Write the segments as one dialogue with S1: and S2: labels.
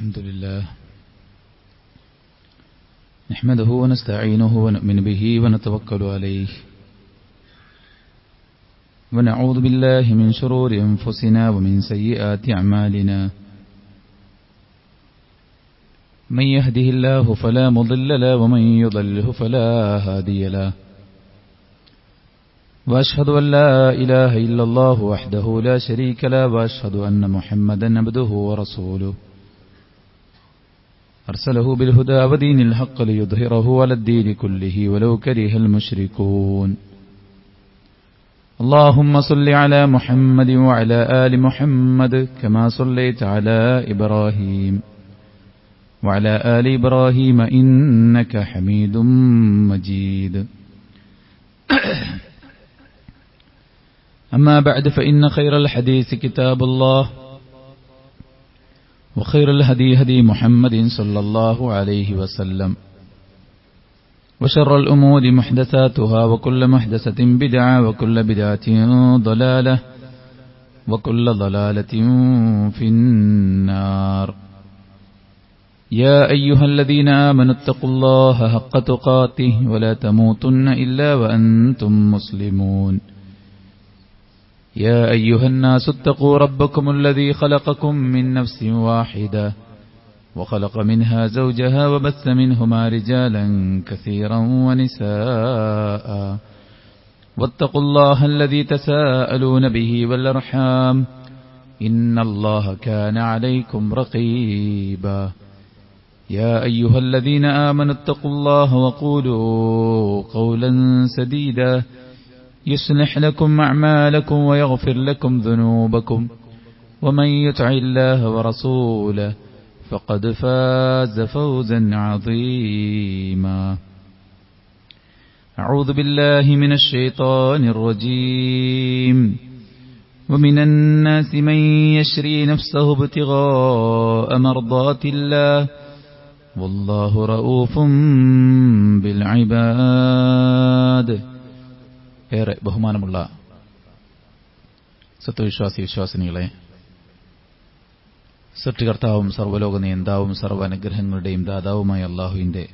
S1: الحمد لله نحمده ونستعينه ونؤمن به ونتوكل عليه ونعوذ بالله من شرور أنفسنا ومن سيئات أعمالنا من يهده الله فلا مضل له ومن يضلله فلا هادي له وأشهد أن لا إله إلا الله وحده لا شريك له وأشهد أن محمدا عبده ورسوله أرسله بالهدى ودين الحق ليظهره على الدين كله ولو كره المشركون اللهم صل على محمد وعلى آل محمد كما صليت على إبراهيم وعلى آل إبراهيم إنك حميد مجيد أما بعد فإن خير الحديث كتاب الله وخير الهدي هدي محمد صلى الله عليه وسلم وشر الأمور محدثاتها وكل محدثة بدعة وكل بدعة ضلالة وكل ضلالة في النار يا أيها الذين آمنوا اتقوا الله حق تقاته ولا تموتن إلا وأنتم مسلمون يا أيها الناس اتقوا ربكم الذي خلقكم من نفس واحدة وخلق منها زوجها وبث منهما رجالا كثيرا ونساء واتقوا الله الذي تساءلون به والأرحام إن الله كان عليكم رقيبا يا أيها الذين آمنوا اتقوا الله وقولوا قولا سديدا يصلح لكم أعمالكم ويغفر لكم ذنوبكم ومن يطع الله ورسوله فقد فاز فوزا عظيما أعوذ بالله من الشيطان الرجيم ومن الناس من يشري نفسه ابتغاء مرضات الله والله رؤوف بالعباد. ഏറെ ബഹുമാനമുള്ള സത്യവിശ്വാസി വിശ്വാസിനികളെ, സൃഷ്ടികർത്താവും സർവ്വലോക നിയന്താവും സർവ്വ അനുഗ്രഹങ്ങളുടെയും ദാതാവുമായ അല്ലാഹുവിന്റെ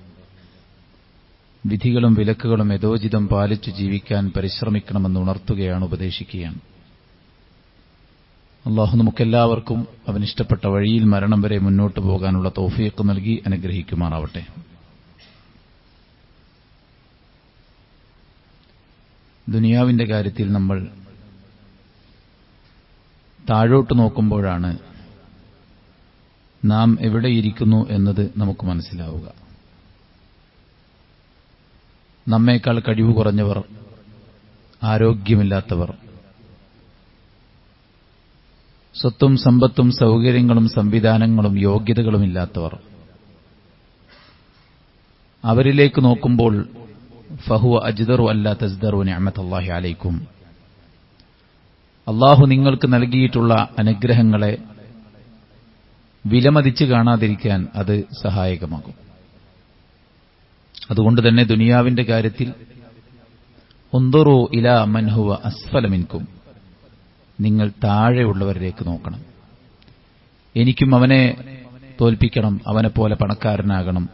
S1: വിധികളും വിലക്കുകളും യഥോചിതം പാലിച്ചു ജീവിക്കാൻ പരിശ്രമിക്കണമെന്ന് ഉണർത്തുകയാണ്, ഉപദേശിക്കുകയാണ്. അല്ലാഹു നമുക്കെല്ലാവർക്കും അവനിഷ്ടപ്പെട്ട വഴിയിൽ മരണം വരെ മുന്നോട്ടു പോകാനുള്ള തൗഫീഖ് നൽകി അനുഗ്രഹിക്കുമാറാവട്ടെ. ദുനിയാവിന്റെ കാര്യത്തിൽ നമ്മൾ താഴോട്ട് നോക്കുമ്പോഴാണ് നാം എവിടെയിരിക്കുന്നു എന്നത് നമുക്ക് മനസ്സിലാവുക. നമ്മേക്കാൾ കഴിവ് കുറഞ്ഞവർ, ആരോഗ്യമില്ലാത്തവർ, സ്വത്തും സമ്പത്തും സൗകര്യങ്ങളും സംവിധാനങ്ങളും യോഗ്യതകളുമില്ലാത്തവർ, അവരിലേക്ക് നോക്കുമ്പോൾ ഫഹുവ അജ്ദറു അല്ലാ തസ്ദറു നിഅമത്തല്ലാഹി അലൈക്കും, അല്ലാഹു നിങ്ങൾക്ക് നൽകിയിട്ടുള്ള അനുഗ്രഹങ്ങളെ വിലമതിച്ച് കാണാതിരിക്കാൻ അത് സഹായകമാകും. അതുകൊണ്ട് തന്നെ ദുനിയാവിന്റെ കാര്യത്തിൽ ഉൻദുറു ഇലാ മൻ ഹുവ അസ്ഫല മിൻകും, നിങ്ങൾ താഴെയുള്ളവരിലേക്ക് നോക്കണം. എനിക്കും അവനെ തോൽപ്പിക്കണം, അവനെപ്പോലെ പണക്കാരനാകണം,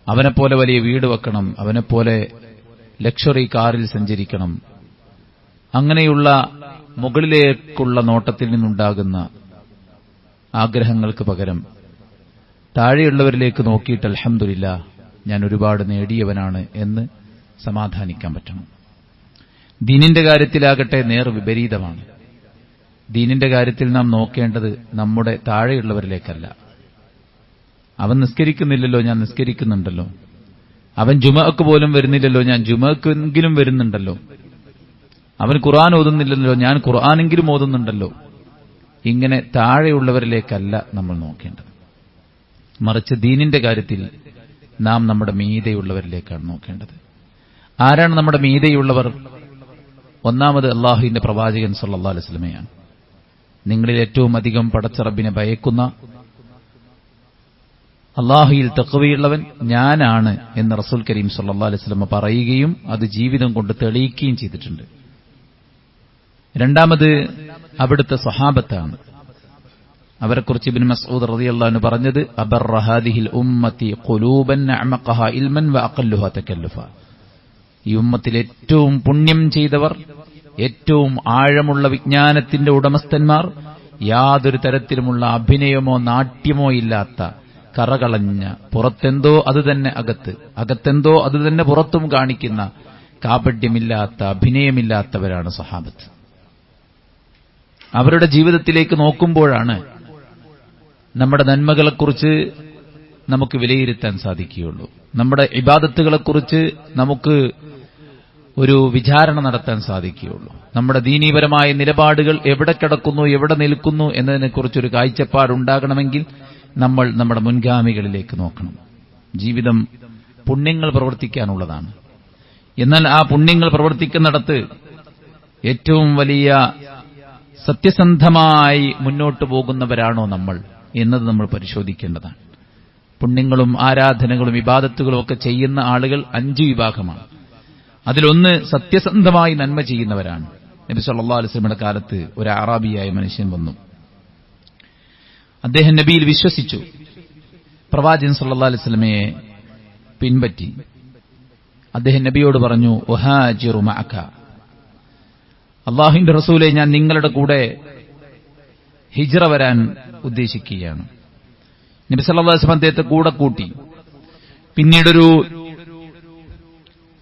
S1: അവനെപ്പോലെ വലിയ വീട് വെക്കണം, അവനെപ്പോലെ ലക്ഷറി കാറിൽ സഞ്ചരിക്കണം. അങ്ങനെയുള്ള മുകളിലേക്കുള്ള നോട്ടത്തിൽ നിന്നുണ്ടാകുന്ന ആഗ്രഹങ്ങൾക്ക് പകരം താഴെയുള്ളവരിലേക്ക് നോക്കിയിട്ട് അൽഹംദുലില്ലാ, ഞാൻ ഒരുപാട് നേടിയവനാണ് എന്ന് സമാധാനിക്കാൻ പറ്റണം. ദീനിന്റെ കാര്യത്തിലാകട്ടെ നേർ വിപരീതമാണ്. ദീനിന്റെ കാര്യത്തിൽ നാം നോക്കേണ്ടത് നമ്മുടെ താഴെയുള്ളവരിലേക്കല്ല. അവൻ നിസ്കരിക്കുന്നില്ലല്ലോ, ഞാൻ നിസ്കരിക്കുന്നുണ്ടല്ലോ. അവൻ ജുമഅക്ക് പോലും വരുന്നില്ലല്ലോ, ഞാൻ ജുമഅക്കെങ്കിലും വരുന്നുണ്ടല്ലോ. അവൻ ഖുർആൻ ഓതുന്നില്ലല്ലോ, ഞാൻ ഖുർആനെങ്കിലും ഓതുന്നുണ്ടല്ലോ. ഇങ്ങനെ താഴെയുള്ളവരിലേക്കല്ല നമ്മൾ നോക്കേണ്ടത്. മറിച്ച് ദീനിന്റെ കാര്യത്തിൽ നാം നമ്മുടെ മീതെയുള്ളവരിലേക്കാണ് നോക്കേണ്ടത്. ആരാണ് നമ്മുടെ മീതെയുള്ളവർ? ഒന്നാമത് അല്ലാഹുവിന്റെ പ്രവാചകൻ സല്ലല്ലാഹു അലൈഹി വസല്ലമയാണ്. നിങ്ങളിൽ ഏറ്റവും അധികം പടച്ച റബ്ബിനെ ഭയക്കുന്ന, അല്ലാഹുവിൽ തഖ്വയുള്ളവൻ ഞാനാണ് എന്ന് റസൂൽ കരീം സല്ലല്ലാഹു അലൈഹി വസല്ലം പറയുകയും അത് ജീവിതം കൊണ്ട് തെളിയിക്കുകയും ചെയ്തിട്ടുണ്ട്. രണ്ടാമത് അവിടുത്തെ സ്വഹാബത്താണ്. അവരെക്കുറിച്ച് ഇബ്നു മസ്ഊദ് റളിയല്ലാഹു അൻഹു പറഞ്ഞത് അബർറ ഹാദിഹിൽ ഉമ്മത്തി ഖുലൂബൻ അഅമഖഹാ ഇൽമൻ വഅഖല്ലുഹാ തകല്ലുഫ. ഈ ഉമ്മത്തിൽ ഏറ്റവും പുണ്യം ചെയ്തവർ, ഏറ്റവും ആഴമുള്ള വിജ്ഞാനത്തിന്റെ ഉടമസ്ഥന്മാർ, യാതൊരു തരത്തിലുമുള്ള അഭിനയമോ നാട്യമോ ഇല്ലാത്ത, കറകളഞ്ഞ, പുറത്തെന്തോ അത് തന്നെ അകത്തെന്തോ അത് തന്നെ പുറത്തും കാണിക്കുന്ന കാപട്യമില്ലാത്ത, അഭിനയമില്ലാത്തവരാണ് സഹാബത്ത്. അവരുടെ ജീവിതത്തിലേക്ക് നോക്കുമ്പോഴാണ് നമ്മുടെ നന്മകളെക്കുറിച്ച് നമുക്ക് വിലയിരുത്താൻ സാധിക്കുകയുള്ളൂ. നമ്മുടെ ഇബാദത്തുകളെക്കുറിച്ച് നമുക്ക് ഒരു വിചാരണ നടത്താൻ സാധിക്കുകയുള്ളൂ. നമ്മുടെ ദീനീപരമായ നിലപാടുകൾ എവിടെ കിടക്കുന്നു, എവിടെ നിൽക്കുന്നു എന്നതിനെക്കുറിച്ചൊരു കാഴ്ചപ്പാടുണ്ടാകണമെങ്കിൽ നമ്മൾ നമ്മുടെ മുൻഗാമികളിലേക്ക് നോക്കണം. ജീവിതം പുണ്യങ്ങൾ പ്രവർത്തിക്കാനുള്ളതാണ്. എന്നാൽ ആ പുണ്യങ്ങൾ പ്രവർത്തിക്കുന്നിടത്ത് ഏറ്റവും വലിയ സത്യസന്ധമായി മുന്നോട്ടു പോകുന്നവരാണോ നമ്മൾ എന്നത് നമ്മൾ പരിശോധിക്കേണ്ടതാണ്. പുണ്യങ്ങളും ആരാധനകളും ഇബാദത്തുകളും ഒക്കെ ചെയ്യുന്ന ആളുകൾ 5 വിഭാഗമാണ്. അതിലൊന്ന് സത്യസന്ധമായി നന്മ ചെയ്യുന്നവരാണ്. നബി സല്ലല്ലാഹു അലൈഹി വസല്ലമയുടെ കാലത്ത് ഒരു അറാബിയായ മനുഷ്യൻ വന്നു. അദ്ദേഹം നബിയിൽ വിശ്വസിച്ചു, പ്രവാചകൻ സല്ലല്ലാഹു അലൈഹി വസല്ലമയെ പിൻപറ്റി. അദ്ദേഹം നബിയോട് പറഞ്ഞു, ഉഹാജിറു മഅക, അല്ലാഹുവിന്റെ റസൂലേ, ഞാൻ നിങ്ങളുടെ കൂടെ ഹിജ്റ വരാൻ ഉദ്ദേശിക്കുകയാണ്. നബി സല്ലല്ലാഹു അലൈഹി വസല്ലം അദ്ദേഹത്തെ കൂടെ കൂട്ടി. പിന്നീടൊരു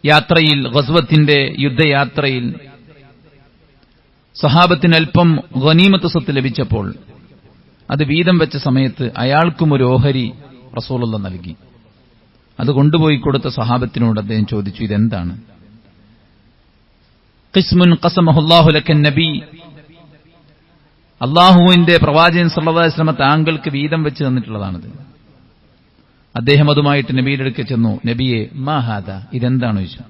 S1: യാത്രയിൽ, ഗസ്വത്തിന്റെ യുദ്ധയാത്രയിൽ സഹാബത്തിന് അല്പം ഗനീമത്ത് സ്വത്ത് ലഭിച്ചപ്പോൾ അത് വീതം വെച്ച സമയത്ത് അയാൾക്കും ഒരു ഓഹരി റസൂലുള്ളാഹി നൽകി. അത് കൊണ്ടുപോയി കൊടുത്ത സഹാബത്തിനോട് അദ്ദേഹം ചോദിച്ചു, ഇതെന്താണ്? ഖിസ്മുൻ ഖസമഹുല്ലാഹു ലക്കൻ നബി, അല്ലാഹുവിന്റെ പ്രവാചകൻ സല്ലല്ലാഹു അലൈഹി വസല്ലം താങ്കൾക്ക് വീതം വെച്ച് തന്നിട്ടുള്ളതാണിത്. അദ്ദേഹം അതുമായിട്ട് നബിയുടെ അടുക്കൽ ചെന്നു. നബിയെ, മാ ഹാദാ, ഇതെന്താണ് ചോദിച്ചു.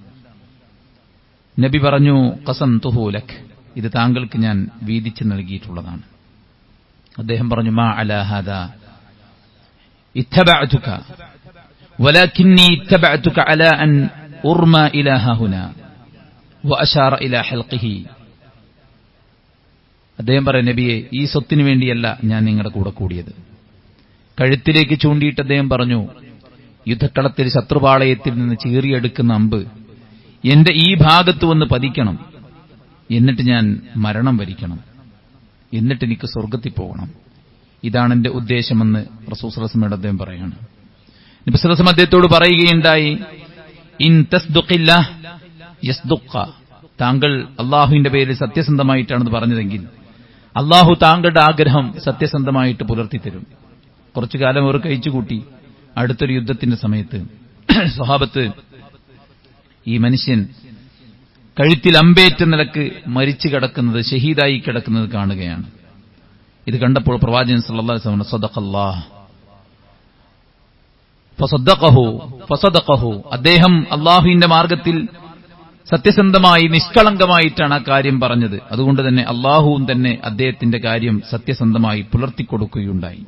S1: നബി പറഞ്ഞു, ഖസംതുഹു ലക്, ഇത് താങ്കൾക്ക് ഞാൻ വീതിച്ച് നൽകിയിട്ടുള്ളതാണ്. അദ്ദേഹം പറഞ്ഞു, മാ അലാ ഹാദാ ഇത്തബഅതുക വലാകിന്നി ഇത്തബഅതുക അലാ അൻ ഉർമ ഇലാ ഹുനാ വഅശാറ ഇലാ ഹൽഖിഹി. അദ്ദേഹം പറഞ്ഞു, നബിയെ, ഈ സ്വത്തിന് വേണ്ടിയല്ല ഞാൻ നിങ്ങളുടെ കൂടെ കൂടിയത്. കഴുത്തിലേക്ക് ചൂണ്ടിയിട്ട് അദ്ദേഹം പറഞ്ഞു, യുദ്ധക്കളത്തിൽ ശത്രുപാളയത്തിൽ നിന്ന് ചീറിയെടുക്കുന്ന അമ്പ് എന്റെ ഈ ഭാഗത്ത് വന്ന് പതിക്കണം, എന്നിട്ട് ഞാൻ മരണം വരിക്കണം, എന്നിട്ട് എനിക്ക് സ്വർഗത്തിൽ പോകണം. ഇതാണ് എന്റെ ഉദ്ദേശമെന്ന് റസൂൽ സല്ലല്ലാഹു അലൈഹി വസല്ലം അദ്ദേഹം പറയാണ്. നബി സല്ലല്ലാഹു അലൈഹി വസല്ലം അദ്ദേഹത്തോട് പറയുകയുണ്ടായി, ഇൻ തസ്ദുഖില്ലാഹ് യസ്ദുഖ, താങ്കൾ അള്ളാഹുവിന്റെ പേരിൽ സത്യസന്ധമായിട്ടാണെന്ന് പറഞ്ഞതെങ്കിൽ അള്ളാഹു താങ്കളുടെ ആഗ്രഹം സത്യസന്ധമായിട്ട് പുലർത്തിത്തരും. കുറച്ചു കാലം അവർ കഴിച്ചുകൂട്ടി. അടുത്തൊരു യുദ്ധത്തിന്റെ സമയത്ത് സ്വഹാബത്ത് ഈ മനുഷ്യൻ കഴുത്തിൽ അമ്പേറ്റ നിലക്ക് മരിച്ചു കിടക്കുന്നത്, ഷഹീദായി കിടക്കുന്നത് കാണുകയാണ്. ഇത് കണ്ടപ്പോൾ പ്രവാചകൻ സല്ലല്ലാഹു അലൈഹി വസല്ലം സദഖല്ലാഹ് ഫസദഖഹു, അദ്ദേഹം അള്ളാഹുവിന്റെ മാർഗത്തിൽ സത്യസന്ധമായി നിഷ്കളങ്കമായിട്ടാണ് ആ കാര്യം പറഞ്ഞത്. അതുകൊണ്ട് തന്നെ അള്ളാഹുവും തന്നെ അദ്ദേഹത്തിന്റെ കാര്യം സത്യസന്ധമായി പുലർത്തിക്കൊടുക്കുകയുണ്ടായി.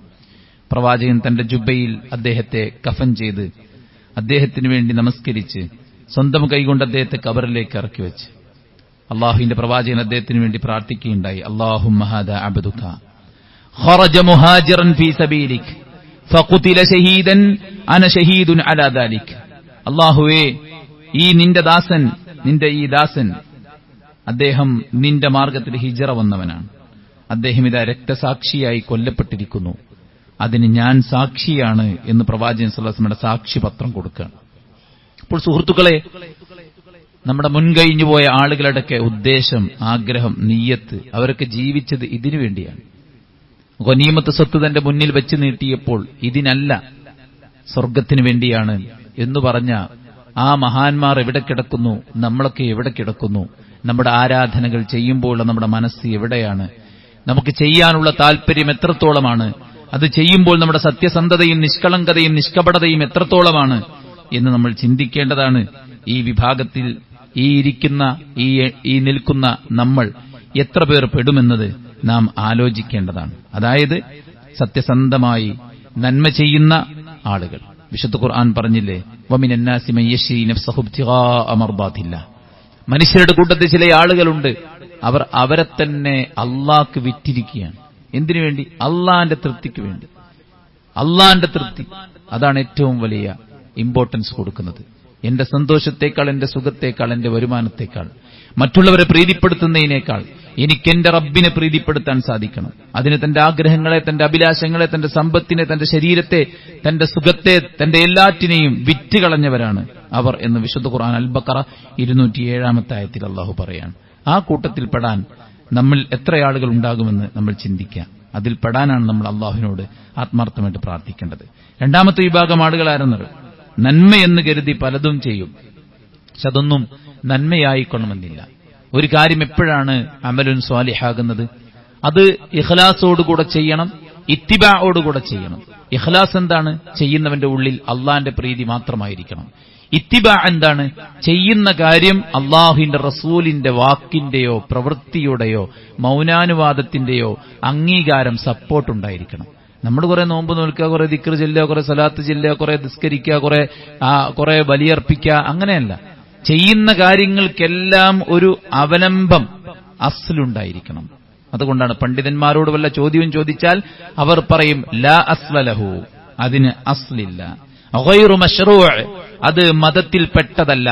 S1: പ്രവാചകൻ തന്റെ ജുബ്ബയിൽ അദ്ദേഹത്തെ കഫൻ ചെയ്ത് അദ്ദേഹത്തിന് വേണ്ടി നമസ്കരിച്ച് സ്വന്തം കൈകൊണ്ട് അദ്ദേഹത്തെ ഖബറിലേക്ക് ഇറക്കി വെച്ച് അള്ളാഹുവിന്റെ പ്രവാചകൻ അദ്ദേഹത്തിന് വേണ്ടി പ്രാർത്ഥിക്കുകയുണ്ടായി. അല്ലാഹുമ്മ ഹാദാ അബ്ദുക ഖറജ മുഹാജിറൻ ഫീ സബീലിക് ഫഖുതില ഷഹീദൻ അന ഷഹീദുൻ അലാ ദാലിക്. അല്ലാഹുവേ, ഈ നിന്റെ ഈ ദാസൻ അദ്ദേഹം നിന്റെ മാർഗത്തിൽ ഹിജ്റ വന്നവനാണ്. അദ്ദേഹം ഇതാ രക്തസാക്ഷിയായി കൊല്ലപ്പെട്ടിരിക്കുന്നു. അതിന് ഞാൻ സാക്ഷിയാണ് എന്ന് പ്രവാചകൻ സല്ലല്ലാഹു അലൈഹി വസല്ലം സാക്ഷിപത്രം കൊടുക്കുകയാണ്. അപ്പോൾ സുഹൃത്തുക്കളെ, നമ്മുടെ മുൻകഴിഞ്ഞുപോയ ആളുകളുടെയൊക്കെ ഉദ്ദേശം, ആഗ്രഹം, നിയ്യത്ത്, അവരൊക്കെ ജീവിച്ചത് ഇതിനു വേണ്ടിയാണ്. ഗനീമത്ത് സ്വത്ത് തന്റെ മുന്നിൽ വെച്ച് നീട്ടിയപ്പോൾ ഇതിനല്ല, സ്വർഗത്തിന് വേണ്ടിയാണ് എന്ന് പറഞ്ഞ ആ മഹാന്മാർ എവിടെ കിടക്കുന്നു? നമ്മളൊക്കെ എവിടെ കിടക്കുന്നു? നമ്മുടെ ആരാധനകൾ ചെയ്യുമ്പോൾ നമ്മുടെ മനസ്സ് എവിടെയാണ്? നമുക്ക് ചെയ്യാനുള്ള താല്പര്യം എത്രത്തോളമാണ്? അത് ചെയ്യുമ്പോൾ നമ്മുടെ സത്യസന്ധതയും നിഷ്കളങ്കതയും നിഷ്കപടതയും എത്രത്തോളമാണ് എന്ന് നമ്മൾ ചിന്തിക്കേണ്ടതാണ്. ഈ വിഭാഗത്തിൽ ഈ നിൽക്കുന്ന നമ്മൾ എത്ര പേർ പെടുമെന്നത് നാം ആലോചിക്കേണ്ടതാണ്. അതായത് സത്യസന്ധമായി നന്മ ചെയ്യുന്ന ആളുകൾ. വിശുദ്ധ ഖുർആൻ പറഞ്ഞില്ലേ, വമിനന്നാസി മൻ യശ്രി നഫ്സഹു ഇബ്തിഗാഅ മർദാത്തില്ലാഹ്. മനുഷ്യരുടെ കൂട്ടത്തിൽ ചില ആളുകളുണ്ട്, അവരെ തന്നെ അള്ളാഹ്ക്ക് വിറ്റിരിക്കുകയാണ്. എന്തിനു വേണ്ടി? അള്ളാന്റെ തൃപ്തിക്ക് വേണ്ടി. അള്ളാന്റെ തൃപ്തി, അതാണ് ഏറ്റവും വലിയ ഇമ്പോർട്ടൻസ് കൊടുക്കുന്നത്. എന്റെ സന്തോഷത്തേക്കാൾ, എന്റെ സുഖത്തേക്കാൾ, എന്റെ വരുമാനത്തേക്കാൾ, മറ്റുള്ളവരെ പ്രീതിപ്പെടുത്തുന്നതിനേക്കാൾ എനിക്കെന്റെ റബ്ബിനെ പ്രീതിപ്പെടുത്താൻ സാധിക്കണം. അതിന് തന്റെ ആഗ്രഹങ്ങളെ, തന്റെ അഭിലാഷങ്ങളെ, തന്റെ സമ്പത്തിനെ, തന്റെ ശരീരത്തെ, തന്റെ സുഖത്തെ, തന്റെ എല്ലാറ്റിനെയും വിറ്റുകളഞ്ഞവരാണ് അവർ എന്ന് വിശുദ്ധ ഖുർആൻ അൽ-ബഖറ 207 ആയത്തിൽ അള്ളാഹു പറയാണ്. ആ കൂട്ടത്തിൽ പെടാൻ നമ്മൾ എത്ര ആളുകൾ ഉണ്ടാകുമെന്ന് നമ്മൾ ചിന്തിക്കാം. അതിൽ പെടാനാണ് നമ്മൾ അള്ളാഹുവിനോട് ആത്മാർത്ഥമായിട്ട് പ്രാർത്ഥിക്കേണ്ടത്. രണ്ടാമത്തെ വിഭാഗം ആളുകളാരെന്നത്, നന്മയെന്ന് കരുതി പലതും ചെയ്യും, പക്ഷെ അതൊന്നും നന്മയായിക്കൊള്ളണമെന്നില്ല. ഒരു കാര്യം എപ്പോഴാണ് അമലുൻ സ്വാലിഹാകുന്നത്? അത് ഇഖ്ലാസോടുകൂടെ ചെയ്യണം, ഇത്തിബാഓടുകൂടെ ചെയ്യണം. ഇഖ്ലാസ് എന്താണ്? ചെയ്യുന്നവന്റെ ഉള്ളിൽ അള്ളാന്റെ പ്രീതി മാത്രമായിരിക്കണം. ഇത്തിബാ എന്താണ്? ചെയ്യുന്ന കാര്യം അള്ളാഹുവിന്റെ റസൂലിന്റെ വാക്കിന്റെയോ പ്രവൃത്തിയുടെയോ മൗനാനുവാദത്തിന്റെയോ അംഗീകാരം, സപ്പോർട്ടുണ്ടായിരിക്കണം. നമ്മൾ കുറെ നോമ്പ് നോൽക്കുക, കുറെ ദിക്ർ ചെല്ലുക, കുറെ സലാത്ത് ചെല്ലുക, കുറെ നിസ്കരിക്കുക, കുറെ ബലിയർപ്പിക്കുക, അങ്ങനെയല്ല. ചെയ്യുന്ന കാര്യങ്ങൾക്കെല്ലാം ഒരു അവലംബം, അസ്ലുണ്ടായിരിക്കണം. അതുകൊണ്ടാണ് പണ്ഡിതന്മാരോട് വല്ല ചോദ്യവും ചോദിച്ചാൽ അവർ പറയും ലാ അസ്ലലഹു, അതിന് അസ്ലില്ല. ഗൈറു മശ്റൂഅ്, അത് മതത്തിൽപ്പെട്ടതല്ല,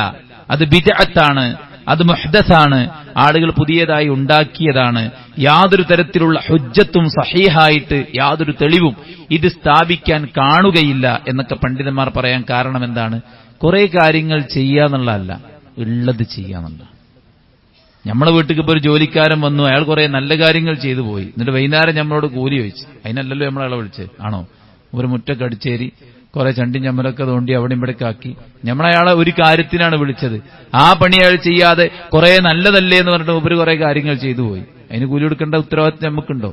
S1: അത് ബിദ്അത്താണ്, അത് മുഹ്ദസാണ്, ആളുകൾ പുതിയതായി ഉണ്ടാക്കിയതാണ്, യാതൊരു തരത്തിലുള്ള ഹുജ്ജത്തും സഹീഹായിട്ട് യാതൊരു തെളിവും ഇത് സ്ഥാപിക്കാൻ കാണുകയില്ല എന്നൊക്കെ പണ്ഡിതന്മാർ പറയാൻ കാരണം എന്താണ്? കുറെ കാര്യങ്ങൾ ചെയ്യാന്നുള്ളതല്ല, ഉള്ളത് ചെയ്യാന്നുള്ള. നമ്മളെ വീട്ടിൽ ഇപ്പോൾ ഒരു ജോലിക്കാരൻ വന്നു, അയാൾ കുറെ നല്ല കാര്യങ്ങൾ ചെയ്തു പോയി, എന്നിട്ട് വൈകുന്നേരം നമ്മളോട് കൂലി ചോദിച്ചു. അതിനല്ലല്ലോ നമ്മളയാളെ വിളിച്ച്, ആണോ? ഒരു മുറ്റൊക്കെ അടിച്ചേരി കുറെ ചണ്ടി ചമ്മലൊക്കെ തോണ്ടി അവിടെ ഇവിടേക്ക് ആക്കി. നമ്മളയാളെ ഒരു കാര്യത്തിനാണ് വിളിച്ചത്, ആ പണി അയാൾ ചെയ്യാതെ കുറെ നല്ലതല്ലേ എന്ന് പറഞ്ഞിട്ട് ഉപരി കുറെ കാര്യങ്ങൾ ചെയ്തു പോയി. അതിന് കൂലി കൊടുക്കേണ്ട ഉത്തരവാദിത്വം നമുക്കുണ്ടോ?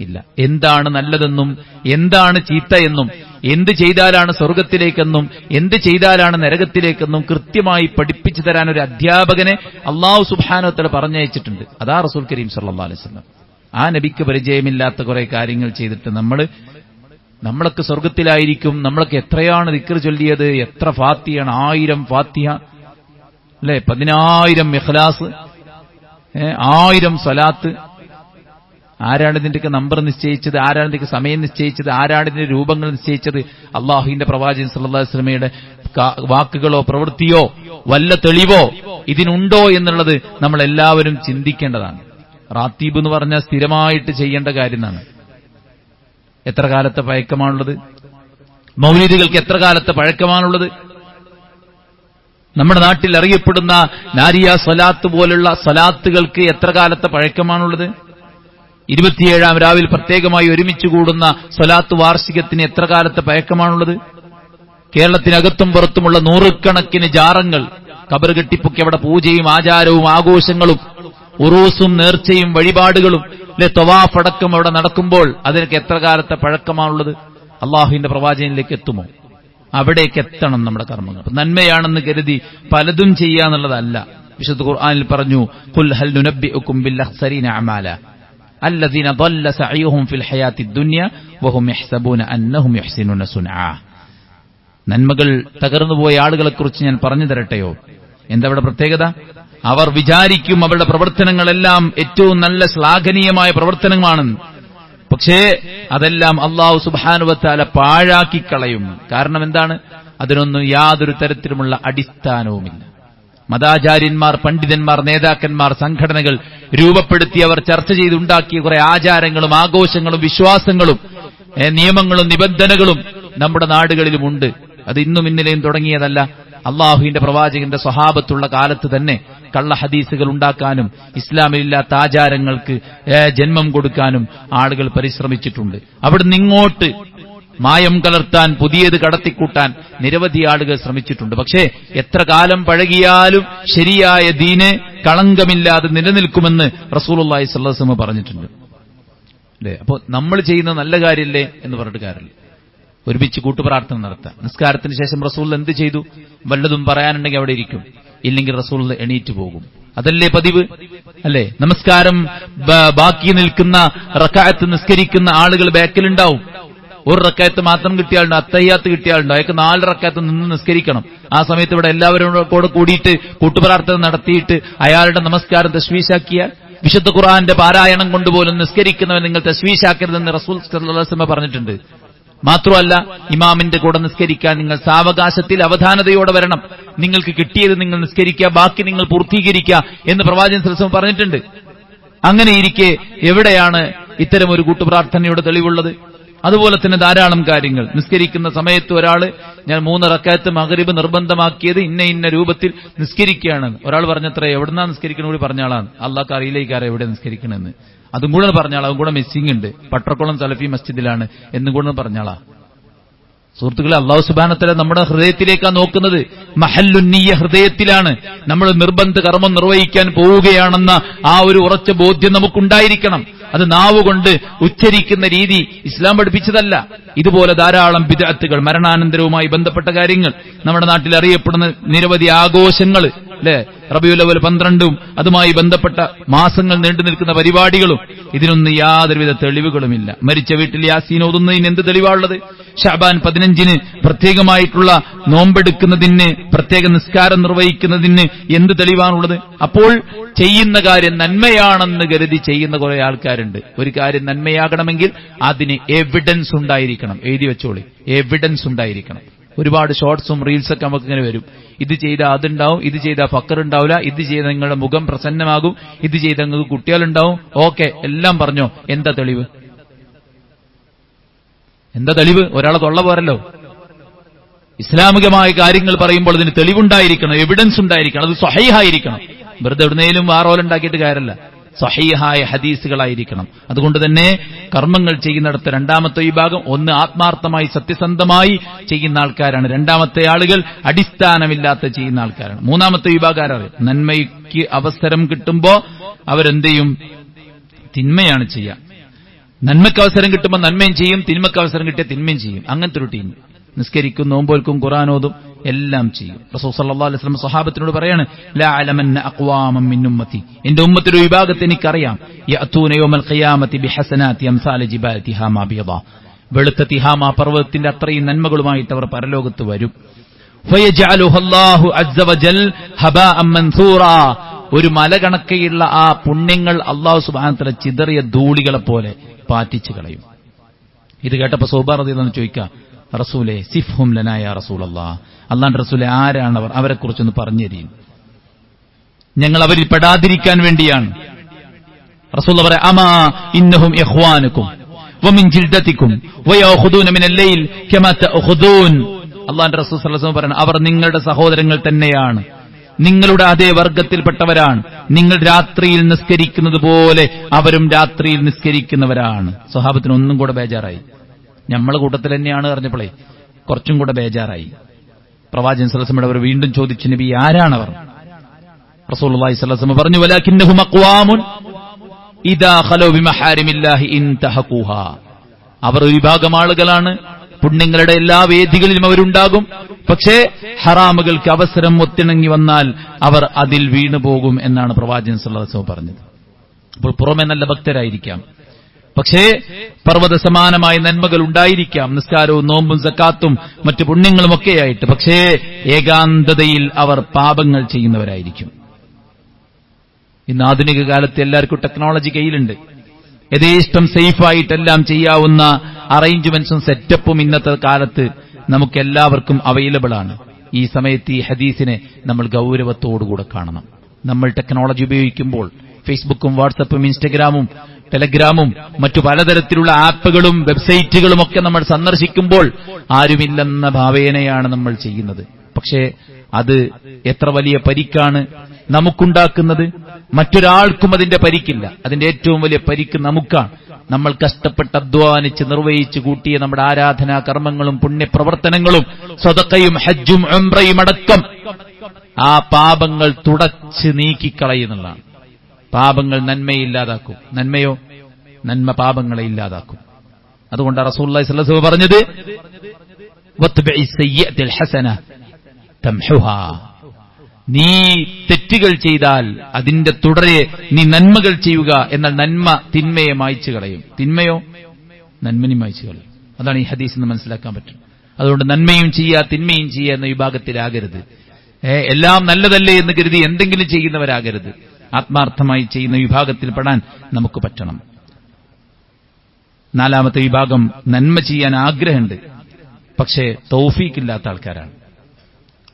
S1: ഇല്ല. എന്താണ് നല്ലതെന്നും എന്താണ് ചീത്തയെന്നും എന്ത് ചെയ്താലാണ് സ്വർഗത്തിലേക്കെന്നും എന്ത് ചെയ്താലാണ് നരകത്തിലേക്കെന്നും കൃത്യമായി പഠിപ്പിച്ചു തരാൻ ഒരു അധ്യാപകനെ അല്ലാഹു സുബ്ഹാനഹു വ തആല പറഞ്ഞയച്ചിട്ടുണ്ട്. അതാ റസൂൽ കരീം സല്ലല്ലാഹു അലൈഹി വസല്ലം. ആ നബിക്ക് പരിചയമില്ലാത്ത കുറെ കാര്യങ്ങൾ ചെയ്തിട്ട് നമ്മളൊക്കെ സ്വർഗത്തിലായിരിക്കും. നമ്മളൊക്കെ എത്രയാണ് ദിക്ർ ചൊല്ലിയത്, എത്ര ഫാത്തിയാണ്, 1000 ഫാത്തിഹ അല്ലെ, 10000 ഇഖ്ലാസ്, 1000 സ്വലാത്ത്. ആരാണ് ഇതിന്റെയൊക്കെ നമ്പർ നിശ്ചയിച്ചത്? ആരാണ് ഇതിന്റെ സമയം നിശ്ചയിച്ചത്? ആരാണ് ഇതിന്റെ രൂപങ്ങൾ നിശ്ചയിച്ചത്? അള്ളാഹുവിന്റെ പ്രവാചകൻ സല്ലല്ലാഹു അലൈഹി വസല്ലമയുടെ വാക്കുകളോ പ്രവൃത്തിയോ വല്ല തെളിവോ ഇതിനുണ്ടോ എന്നുള്ളത് നമ്മൾ എല്ലാവരും ചിന്തിക്കേണ്ടതാണ്. റാത്തീബ് എന്ന് പറഞ്ഞാൽ സ്ഥിരമായിട്ട് ചെയ്യേണ്ട കാര്യമാണ്. എത്ര കാലത്തെ പഴക്കമാണുള്ളത്? മൗലിദുകൾക്ക് എത്ര കാലത്തെ പഴക്കമാണുള്ളത്? നമ്മുടെ നാട്ടിൽ അറിയപ്പെടുന്ന നാരിയ സ്വലാത്ത് പോലുള്ള സ്വലാത്തുകൾക്ക് എത്ര കാലത്തെ പഴക്കമാണുള്ളത്? 27-ാം രാവിൽ പ്രത്യേകമായി ഒരുമിച്ച് കൂടുന്ന സ്വലാത്ത് വാർഷികത്തിന് എത്ര കാലത്തെ പഴക്കമാണുള്ളത്? കേരളത്തിനകത്തും പുറത്തുമുള്ള നൂറുകണക്കിന് ജാറങ്ങൾ കബർ കെട്ടിപ്പൊക്കി അവിടെ പൂജയും ആചാരവും ആഘോഷങ്ങളും ഉറൂസും നേർച്ചയും വഴിപാടുകളും തവാഫ് അടക്കം അവിടെ നടക്കുമ്പോൾ അതിനൊക്കെ എത്ര കാലത്തെ പഴക്കമാണുള്ളത്? അള്ളാഹുവിന്റെ പ്രവാചകനിലേക്ക് എത്തുമോ? അവിടേക്ക് എത്തണം നമ്മുടെ കർമ്മങ്ങൾ. നന്മയാണെന്ന് കരുതി പലതും ചെയ്യാന്നുള്ളതല്ല. വിശുദ്ധ ഖുർആനിൽ പറഞ്ഞു, ഖുൽ ഹൽ നുനബ്ബിഉകും ബിൽ അഖ്സരീന അമാല അല്ലദീന ضل സഅയുഹും ഫിൽ ഹയാത്തിദ് ദുനിയ വഹും യഹ്സബൂന അന്നഹും യുഹ്സിനൂന സുൻആ. നന്മകൾ തകർന്നുപോയ ആളുകളെക്കുറിച്ച് ഞാൻ പറഞ്ഞു തരട്ടെയോ? എന്താ അവിടെ പ്രത്യേകത? അവർ വിചാരിക്കും അവരുടെ പ്രവർത്തനങ്ങളെല്ലാം ഏറ്റവും നല്ല ശ്ലാഘനീയമായ പ്രവർത്തനങ്ങളാണെന്ന്. പക്ഷേ അതെല്ലാം അല്ലാഹു സുബ്ഹാനഹു വ തആല പാഴാക്കിക്കളയും. കാരണം എന്താണ്? അതിനൊന്നും യാതൊരു തരത്തിലുമുള്ള അടിസ്ഥാനവുമില്ല. മതാചാര്യന്മാർ, പണ്ഡിതന്മാർ, നേതാക്കന്മാർ, സംഘടനകൾ രൂപപ്പെടുത്തി അവർ ചർച്ച ചെയ്തുണ്ടാക്കിയ കുറെ ആചാരങ്ങളും ആഘോഷങ്ങളും വിശ്വാസങ്ങളും നിയമങ്ങളും നിബന്ധനകളും നമ്മുടെ നാടുകളിലുമുണ്ട്. അത് ഇന്നും ഇന്നലെയും തുടങ്ങിയതല്ല. അള്ളാഹുവിന്റെ പ്രവാചകന്റെ സ്വഹാബത്തുള്ള കാലത്ത് തന്നെ കള്ള ഹദീസുകൾ ഉണ്ടാക്കാനും ഇസ്ലാമിലില്ലാത്ത ആചാരങ്ങൾക്ക് ജന്മം കൊടുക്കാനും ആളുകൾ പരിശ്രമിച്ചിട്ടുണ്ട്. അവിടുന്ന് ഇങ്ങോട്ട് മായം കലർത്താൻ, പുതിയത് കടത്തിക്കൂട്ടാൻ നിരവധി ആളുകൾ ശ്രമിച്ചിട്ടുണ്ട്. പക്ഷേ എത്ര കാലം പഴകിയാലും ശരിയായ ദീന് കളങ്കമില്ലാതെ നിലനിൽക്കുമെന്ന് റസൂലുള്ളാഹി സ്വല്ലല്ലാഹു അലൈഹി വസല്ലം പറഞ്ഞിട്ടുണ്ട്. അല്ലേ? അപ്പോൾ നമ്മൾ ചെയ്യുന്ന നല്ല കാര്യമല്ലേ എന്ന് പറഞ്ഞിട്ട് കാര്യമില്ല. ഒരുമിച്ച് കൂട്ടുപ്രാർത്ഥന നടത്താം. നിസ്കാരത്തിന് ശേഷം റസൂൽ എന്ത് ചെയ്തു? വല്ലതും പറയാനുണ്ടെങ്കിൽ അവിടെ ഇരിക്കും, ഇല്ലെങ്കിൽ റസൂൽ എണീറ്റ് പോകും. അതല്ലേ പതിവ്? അല്ലേ? നമസ്കാരം ബാക്കി നിൽക്കുന്ന റക്അത്ത് നിസ്കരിക്കുന്ന ആളുകൾ ബാക്കിലുണ്ടാവും. ഒരു റക്അത്ത് മാത്രം കിട്ടിയാളുണ്ട്, അത്തഹിയ്യാത്ത് കിട്ടിയാളുണ്ട്, അയാൾക്ക് 4 റക്അത്ത് നിന്ന് നിസ്കരിക്കണം. ആ സമയത്ത് ഇവിടെ എല്ലാവരും കൂടെ കൂടിയിട്ട് കൂട്ടുപ്രാർത്ഥന നടത്തിയിട്ട് അയാളുടെ നമസ്കാരം തശ്വീശാക്കിയാൽ വിശുദ്ധ ഖുർആന്റെ പാരായണം കൊണ്ടുപോലും നിസ്കരിക്കുന്നവൻ നിങ്ങൾ തശ്വീശാക്കരുതെന്ന് റസൂൽ സല്ലല്ലാഹു അലൈഹി വസല്ലം പറഞ്ഞിട്ടുണ്ട്. മാത്രമല്ല, ഇമാമിന്റെ കൂടെ നിസ്കരിക്കാൻ നിങ്ങൾ സാവകാശത്തിൽ അവധാനതയോടെ വരണം. നിങ്ങൾക്ക് കിട്ടിയത് നിങ്ങൾ നിസ്കരിക്കുക, ബാക്കി നിങ്ങൾ പൂർത്തീകരിക്കുക എന്ന് പ്രവാചകൻ സല്ലല്ലാഹു അലൈഹി വസല്ലം പറഞ്ഞിട്ടുണ്ട്. അങ്ങനെ ഇരിക്കെ എവിടെയാണ് ഇത്തരം ഒരു കൂട്ടുപ്രാർത്ഥനയുടെ തെളിവുള്ളത്? അതുപോലെ തന്നെ ധാരാളം കാര്യങ്ങൾ. നിസ്കരിക്കുന്ന സമയത്ത് ഒരാള് ഞാൻ 3 റക്അത്ത് മഗ്രിബ് നിർബന്ധമാക്കിയത് ഇന്ന രൂപത്തിൽ നിസ്കരിക്കുകയാണ്. ഒരാൾ പറഞ്ഞത്രേ, എവിടുന്നാ നിസ്കരിക്കണ കൂടി പറഞ്ഞാളാണ്. അള്ളാഹ്ക്ക് അറിയില്ലേക്കാരെ എവിടെ നിസ്കരിക്കണമെന്ന്. അതും കൂടെ പറഞ്ഞാളാ. അതും കൂടെ മിസ്സിംഗ് ഉണ്ട്. പട്ടർക്കുളം സലഫി മസ്ജിദിലാണ് എന്നും കൂടെ പറഞ്ഞാളാ. സുഹൃത്തുക്കളെ, അല്ലാഹു സുബ്ഹാനഹു വ തആല നമ്മുടെ ഹൃദയത്തിലേക്കാണ് നോക്കുന്നത്. മഹല്ലുന്നിയ്യ ഹൃദയത്തിലാണ്. നമ്മൾ നിർബന്ധ കർമ്മം നിർവഹിക്കാൻ പോവുകയാണെന്ന ആ ഒരു ഉറച്ച ബോധ്യം നമുക്കുണ്ടായിരിക്കണം. അത് നാവുകൊണ്ട് ഉച്ചരിക്കുന്ന രീതി ഇസ്ലാം പഠിപ്പിച്ചതല്ല. ഇതുപോലെ ധാരാളം ബിദ്അത്തുകൾ, മരണാനന്തരവുമായി ബന്ധപ്പെട്ട കാര്യങ്ങൾ, നമ്മുടെ നാട്ടിൽ അറിയപ്പെടുന്ന നിരവധി ആഘോഷങ്ങൾ, അല്ലെ, റബീഉൽ അവ്വൽ 12 അതുമായി ബന്ധപ്പെട്ട മാസങ്ങൾ നീണ്ടു നിൽക്കുന്ന പരിപാടികളും, ഇതിനൊന്നും യാതൊരുവിധ തെളിവുകളുമില്ല. മരിച്ച വീട്ടിൽ യാസീൻ ഓതുന്നതിന് എന്ത് തെളിവാണുള്ളത്? ശഅബാൻ 15 പ്രത്യേകമായിട്ടുള്ള നോമ്പെടുക്കുന്നതിന്, പ്രത്യേക നിസ്കാരം നിർവഹിക്കുന്നതിന് എന്ത് തെളിവാണുള്ളത്? അപ്പോൾ ചെയ്യുന്ന കാര്യം നന്മയാണെന്ന് കരുതി ചെയ്യുന്ന കുറെ ആൾക്കാരുണ്ട്. ഒരു കാര്യം നന്മയാകണമെങ്കിൽ അതിന് എവിഡൻസ് ഉണ്ടായിരിക്കണം. എഴുതി വെച്ചോളി, എവിഡൻസ് ഉണ്ടായിരിക്കണം. ഒരുപാട് ഷോർട്സും റീൽസൊക്കെ നമുക്ക് ഇങ്ങനെ വരും. ഇത് ചെയ്താൽ അതുണ്ടാവും, ഇത് ചെയ്താൽ ഫക്കർ ഉണ്ടാവില്ല, ഇത് ചെയ്താൽ നിങ്ങളുടെ മുഖം പ്രസന്നമാകും, ഇത് ചെയ്താൽ നിങ്ങൾക്ക് കുട്ടികളുണ്ടാവും. ഓക്കെ, എല്ലാം പറഞ്ഞോ. എന്താ തെളിവ്? എന്താ തെളിവ്? ഒരാളെ തൊള്ള പോരല്ലോ. ഇസ്ലാമികമായ കാര്യങ്ങൾ പറയുമ്പോൾ അതിന് തെളിവുണ്ടായിരിക്കണം, എവിഡൻസ് ഉണ്ടായിരിക്കണം, അത് സ്വഹീഹായിരിക്കണം. വെറുതെ എവിടുന്നേലും വാറോലുണ്ടാക്കിയിട്ട് കാര്യമല്ല, സ്വഹീഹായ ഹദീസുകളായിരിക്കണം. അതുകൊണ്ട് തന്നെ കർമ്മങ്ങൾ ചെയ്യുന്നിടത്ത് രണ്ടാമത്തെ വിഭാഗം, ഒന്ന് ആത്മാർത്ഥമായി സത്യസന്ധമായി ചെയ്യുന്ന ആൾക്കാരാണ്. രണ്ടാമത്തെ ആളുകൾ അടിസ്ഥാനമില്ലാത്ത ചെയ്യുന്ന ആൾക്കാരാണ്. മൂന്നാമത്തെ വിഭാഗക്കാരാണ് നന്മയ്ക്ക് അവസരം കിട്ടുമ്പോ അവരെന്ത് ചെയ്യും? തിന്മയാണ് ചെയ്യുക. നന്മയ്ക്ക് അവസരം കിട്ടുമ്പോൾ നന്മയും ചെയ്യും, തിന്മയ്ക്ക് അവസരം കിട്ടിയ തിന്മയും ചെയ്യും. അങ്ങനത്തെ ഒരു ടീം. നിസ്കരിക്കും, നോമ്പോൽക്കും, ഖുർആനോതും, എല്ലാം ചെയ്യും. റസൂൽ സല്ലല്ലാഹു അലൈഹി വസല്ലം സ്വഹാബത്തിനോട് പറയാണ്, ലാ അലമന്ന അഖ്വാമൻ മിൻ ഉമ്മത്തി, എന്റെ ഉമ്മത്തിന്റെ ഒരു വിഭാഗത്തെ എനിക്കറിയാം, യഅതൂന യൗമൽ ഖിയാമത്തി ബിഹസനാതി അംസാലി ജിബാൽ തിഹാമ ബിയദ, വെളുത്ത തിഹാമ പർവ്വതത്തിന്റെ അത്രയും നന്മകളുമായിട്ട് അവർ പരലോകത്ത് വരും. ഫയജഅലുഹു അല്ലാഹു അസ്സ വജൽ ഹബാഅൻ മൻസൂറാ, ഒരു മല കണക്കെയുള്ള ആ പുണ്യങ്ങൾ അല്ലാഹു സുബ്ഹാനഹു വ തആല ചിതറിയ ധൂളികളെ പോലെ പാറ്റിച്ചു കളയും. ഇത് കേട്ടപ്പോൾ സൗബാർ റളിയല്ലാഹു അൻഹു ചോദിക്കുക, റസൂലേ സിഫ്ഹും ലനാ യാ റസൂലല്ലാഹ്, അല്ലാഹുവിന്റെ റസൂലേ ആരാണവർ? അവരെക്കുറിച്ചൊന്ന് പറഞ്ഞു തരീൻ, ഞങ്ങൾ അവരിൽ പെടാതിരിക്കാൻ വേണ്ടിയാണ്. റസൂൽ പറയാ, അമാ ഇന്നഹും ഇഖ്വാനുക്കും വമിൻ ജിൽദതിക്കും വയഖുദൂന മിനൽ ലൈൽ കമാ തഅഖുദൂൻ. അല്ലാഹുവിന്റെ റസൂൽ സല്ലല്ലാഹു അലൈഹി വസല്ലം പറയുന്നു, അവർ നിങ്ങളുടെ സഹോദരങ്ങൾ തന്നെയാണ്, നിങ്ങളുടെ അതേ വർഗത്തിൽപ്പെട്ടവരാണ്. നിങ്ങൾ രാത്രിയിൽ നിസ്കരിക്കുന്നത് പോലെ അവരും രാത്രിയിൽ നിസ്കരിക്കുന്നവരാണ്. സ്വഹാബത്തിന് ഒന്നും കൂടെ ബേജാറായി. നമ്മളെ കൂട്ടത്തിൽ തന്നെയാണ് പറഞ്ഞപ്പോഴേ കുറച്ചും കൂടെ ബേജാറായി. പ്രവാചകൻ സല്ലല്ലാഹു അലൈഹി വസല്ലം അവർ വീണ്ടും ചോദിച്ചു, നബി ആരാണവർ? റസൂലുള്ളാഹി സ്വല്ലല്ലാഹു അലൈഹി വസല്ലം പറഞ്ഞു, വലാകിന്നഹും അഖ്വാമുൻ ഇദാ ഖലൂ ബിമഹാരിമില്ലാഹി ഇൻതഹഖൂഹാ, അവർ ഒരു വിഭാഗം ആളുകളാണ്, പുണ്യങ്ങളുടെ എല്ലാ വേദികളിലും അവരുണ്ടാകും, പക്ഷേ ഹറാമുകൾക്ക് അവസരം ഒത്തിണങ്ങി വന്നാൽ അവർ അതിൽ വീണുപോകും എന്നാണ് പ്രവാചകൻ സല്ലല്ലാഹു അലൈഹി വസല്ലം പറഞ്ഞത്. അപ്പോൾ പുറമെ നല്ല ഭക്തരായിരിക്കാം, പക്ഷേ പർവ്വത സമാനമായ നന്മകൾ ഉണ്ടായിരിക്കാം, നിസ്കാരവും നോമ്പും സക്കാത്തും മറ്റു പുണ്യങ്ങളുമൊക്കെയായിട്ട്, പക്ഷേ ഏകാന്തതയിൽ അവർ പാപങ്ങൾ ചെയ്യുന്നവരായിരിക്കും. ഇന്ന് ആധുനിക കാലത്ത് എല്ലാവർക്കും ടെക്നോളജി കയ്യിലുണ്ട്. യഥേഷ്ടം സേഫായിട്ടെല്ലാം ചെയ്യാവുന്ന അറേഞ്ച്മെന്റ്സും സെറ്റപ്പും ഇന്നത്തെ കാലത്ത് നമുക്കെല്ലാവർക്കും അവൈലബിൾ ആണ്. ഈ സമയത്ത് ഈ ഹദീസിനെ നമ്മൾ ഗൗരവത്തോടുകൂടെ കാണണം. നമ്മൾ ടെക്നോളജി ഉപയോഗിക്കുമ്പോൾ ഫേസ്ബുക്കും വാട്സപ്പും ഇൻസ്റ്റഗ്രാമും ടെലഗ്രാമും മറ്റു പലതരത്തിലുള്ള ആപ്പുകളും വെബ്സൈറ്റുകളും ഒക്കെ നമ്മൾ സന്ദർശിക്കുമ്പോൾ ആരുമില്ലെന്ന ഭാവേനയാണ് നമ്മൾ ചെയ്യുന്നത്. പക്ഷേ അത് എത്ര വലിയ പരിക്കാണ് നമുക്കുണ്ടാക്കുന്നത്. മറ്റൊരാൾക്കും അതിന്റെ പരിക്കില്ല. അതിന്റെ ഏറ്റവും വലിയ പരിക്ക് നമുക്കാണ്. നമ്മൾ കഷ്ടപ്പെട്ട് അധ്വാനിച്ച് നിർവഹിച്ച് കൂട്ടിയ നമ്മുടെ ആരാധനാ കർമ്മങ്ങളും പുണ്യപ്രവർത്തനങ്ങളും സ്വതക്കയും ഹജ്ജും ഉംറയും അടക്കം ആ പാപങ്ങൾ തുടച്ച് നീക്കിക്കളയുന്നതാണ്. പാപങ്ങൾ നന്മയെ ഇല്ലാതാക്കും, നന്മയോ നന്മ പാപങ്ങളെ ഇല്ലാതാക്കും. അതുകൊണ്ട് റസൂലുള്ളാഹി സ്വല്ലല്ലാഹു അലൈഹി വസല്ലം പറഞ്ഞത്, വത്ബഇ സയ്യിഅത്തിൽ ഹസന തംഹുഹാ, നീ തെറ്റുകൾ ചെയ്താൽ അതിന്റെ തുടരെ നീ നന്മകൾ ചെയ്യുക, എന്നാൽ നന്മ തിന്മയെ മായ്ച്ചു കളയും, തിന്മയോ നന്മനെ മായ്ച്ചു കളയും. അതാണ് ഈ ഹദീസിൽ നിന്ന് മനസ്സിലാക്കാൻ പറ്റും. അതുകൊണ്ട് നന്മയും ചെയ്യുക തിന്മയും ചെയ്യുക എന്ന വിഭാഗത്തിലാകരുത്. എല്ലാം നല്ലതല്ലേ എന്ന് കരുതി എന്തെങ്കിലും ചെയ്യുന്നവരാകരുത്. ആത്മാർത്ഥമായി ചെയ്യുന്ന വിഭാഗത്തിൽപ്പെടാൻ നമുക്ക് പറ്റണം. നാലാമത്തെ വിഭാഗം നന്മ ചെയ്യാൻ ആഗ്രഹമുണ്ട്, പക്ഷേ തൗഫീഖില്ലാത്ത ആൾക്കാരാണ്.